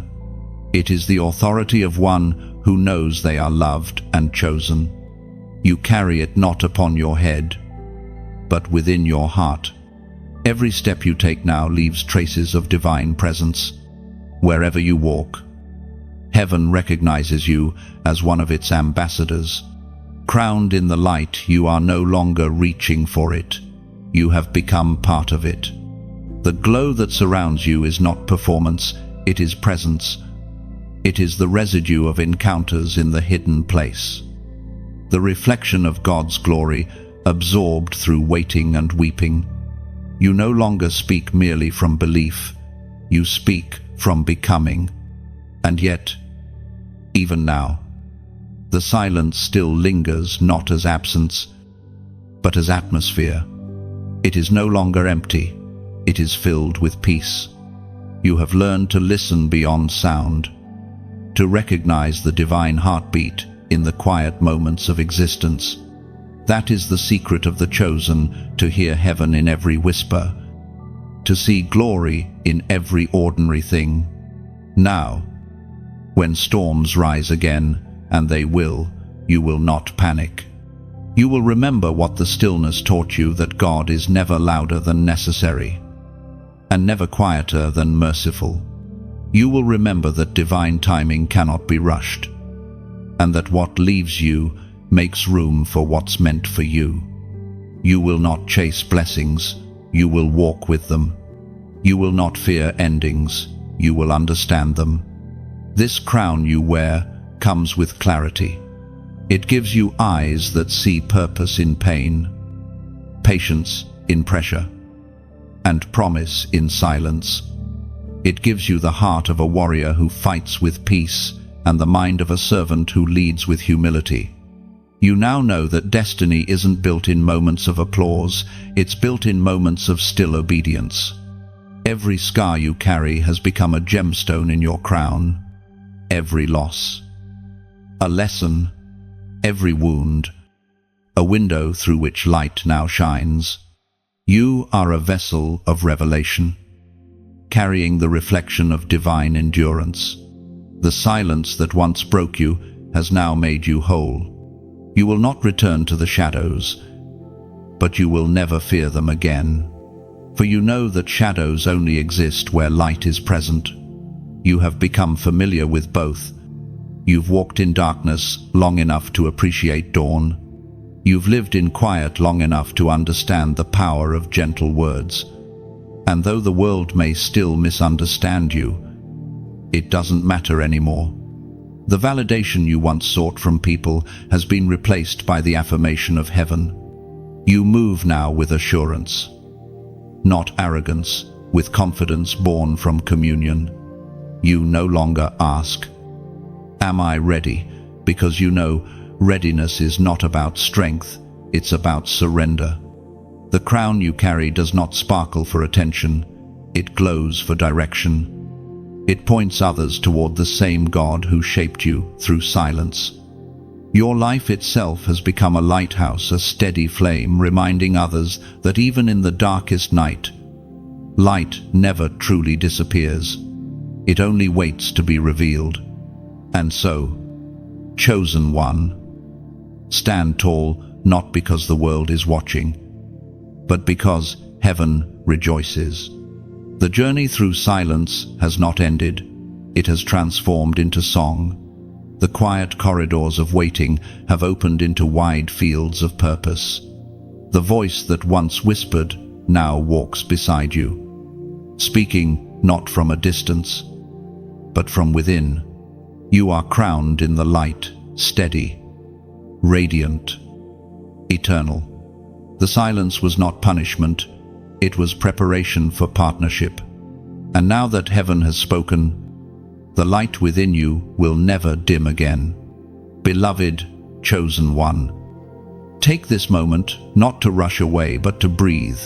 It is the authority of one who knows they are loved and chosen. You carry it not upon your head, but within your heart. Every step you take now leaves traces of divine presence. Wherever you walk, heaven recognizes you as one of its ambassadors. Crowned in the light, you are no longer reaching for it. You have become part of it. The glow that surrounds you is not performance, it is presence. It is the residue of encounters in the hidden place. The reflection of God's glory, absorbed through waiting and weeping. You no longer speak merely from belief, you speak from becoming. And yet, even now, The silence still lingers, not as absence, but as atmosphere. It is no longer empty. It is filled with peace. You have learned to listen beyond sound, to recognize the divine heartbeat in the quiet moments of existence. That is the secret of the chosen, to hear heaven in every whisper, to see glory in every ordinary thing. Now, when storms rise again, and they will, you will not panic. You will remember what the stillness taught you, that God is never louder than necessary, and never quieter than merciful. You will remember that divine timing cannot be rushed, and that what leaves you makes room for what's meant for you. You will not chase blessings, you will walk with them. You will not fear endings, you will understand them. This crown you wear comes with clarity. It gives you eyes that see purpose in pain, patience in pressure, and promise in silence. It gives you the heart of a warrior who fights with peace, and the mind of a servant who leads with humility. You now know that destiny isn't built in moments of applause, it's built in moments of still obedience. Every scar you carry has become a gemstone in your crown. Every loss, a lesson. Every wound, a window through which light now shines. You are a vessel of revelation, carrying the reflection of divine endurance. The silence that once broke you has now made you whole. You will not return to the shadows, but you will never fear them again. For you know that shadows only exist where light is present. You have become familiar with both. You've walked in darkness long enough to appreciate dawn. You've lived in quiet long enough to understand the power of gentle words. And though the world may still misunderstand you, it doesn't matter anymore. The validation you once sought from people has been replaced by the affirmation of heaven. You move now with assurance, not arrogance, with confidence born from communion. You no longer ask, "Am I ready?" Because you know readiness is not about strength, it's about surrender. The crown you carry does not sparkle for attention, it glows for direction. It points others toward the same God who shaped you through silence. Your life itself has become a lighthouse, a steady flame, reminding others that even in the darkest night, light never truly disappears. It only waits to be revealed. And so, chosen one, stand tall, not because the world is watching, but because heaven rejoices. The journey through silence has not ended. It has transformed into song. The quiet corridors of waiting have opened into wide fields of purpose. The voice that once whispered now walks beside you, speaking not from a distance, but from within. You are crowned in the light, steady, radiant, eternal. The silence was not punishment, it was preparation for partnership. And now that heaven has spoken, the light within you will never dim again. Beloved, chosen one, take this moment not to rush away, but to breathe,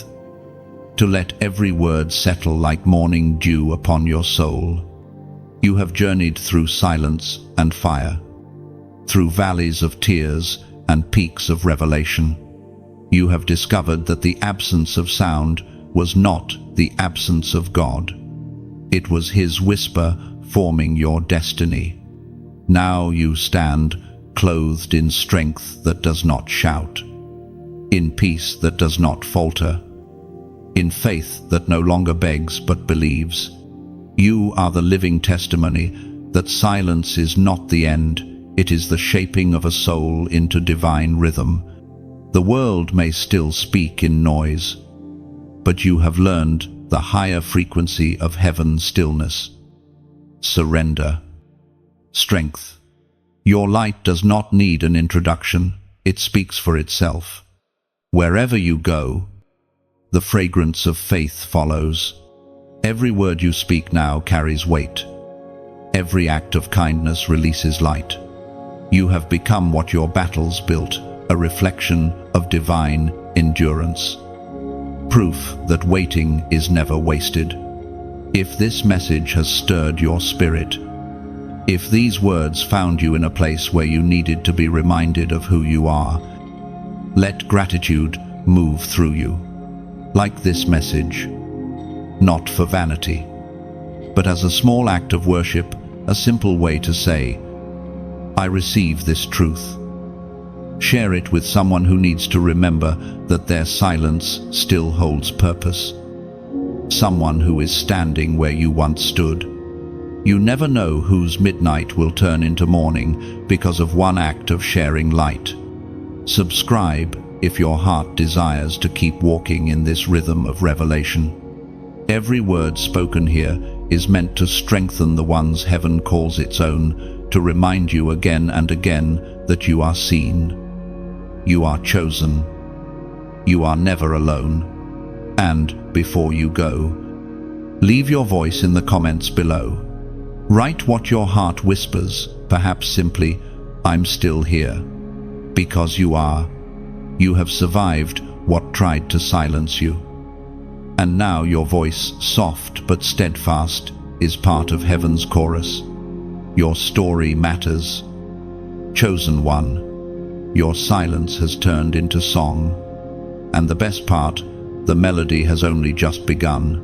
to let every word settle like morning dew upon your soul. You have journeyed through silence and fire, through valleys of tears and peaks of revelation. You have discovered that the absence of sound was not the absence of God. It was His whisper forming your destiny. Now you stand clothed in strength that does not shout, in peace that does not falter, in faith that no longer begs but believes. You are the living testimony that silence is not the end, it is the shaping of a soul into divine rhythm. The world may still speak in noise, but you have learned the higher frequency of heaven's stillness. Surrender. Strength. Your light does not need an introduction, it speaks for itself. Wherever you go, the fragrance of faith follows. Every word you speak now carries weight. Every act of kindness releases light. You have become what your battles built, a reflection of divine endurance. Proof that waiting is never wasted. If this message has stirred your spirit, if these words found you in a place where you needed to be reminded of who you are, let gratitude move through you. Like this message, not for vanity, but as a small act of worship, a simple way to say, I receive this truth. Share it with someone who needs to remember that their silence still holds purpose. Someone who is standing where you once stood. You never know whose midnight will turn into morning because of one act of sharing light. Subscribe if your heart desires to keep walking in this rhythm of revelation. Every word spoken here is meant to strengthen the ones heaven calls its own, to remind you again and again that you are seen, you are chosen, you are never alone. And before you go, leave your voice in the comments below. Write what your heart whispers, perhaps simply, I'm still here. Because you are. You have survived what tried to silence you. And now your voice, soft but steadfast, is part of heaven's chorus. Your story matters. Chosen one, your silence has turned into song. And the best part, the melody has only just begun.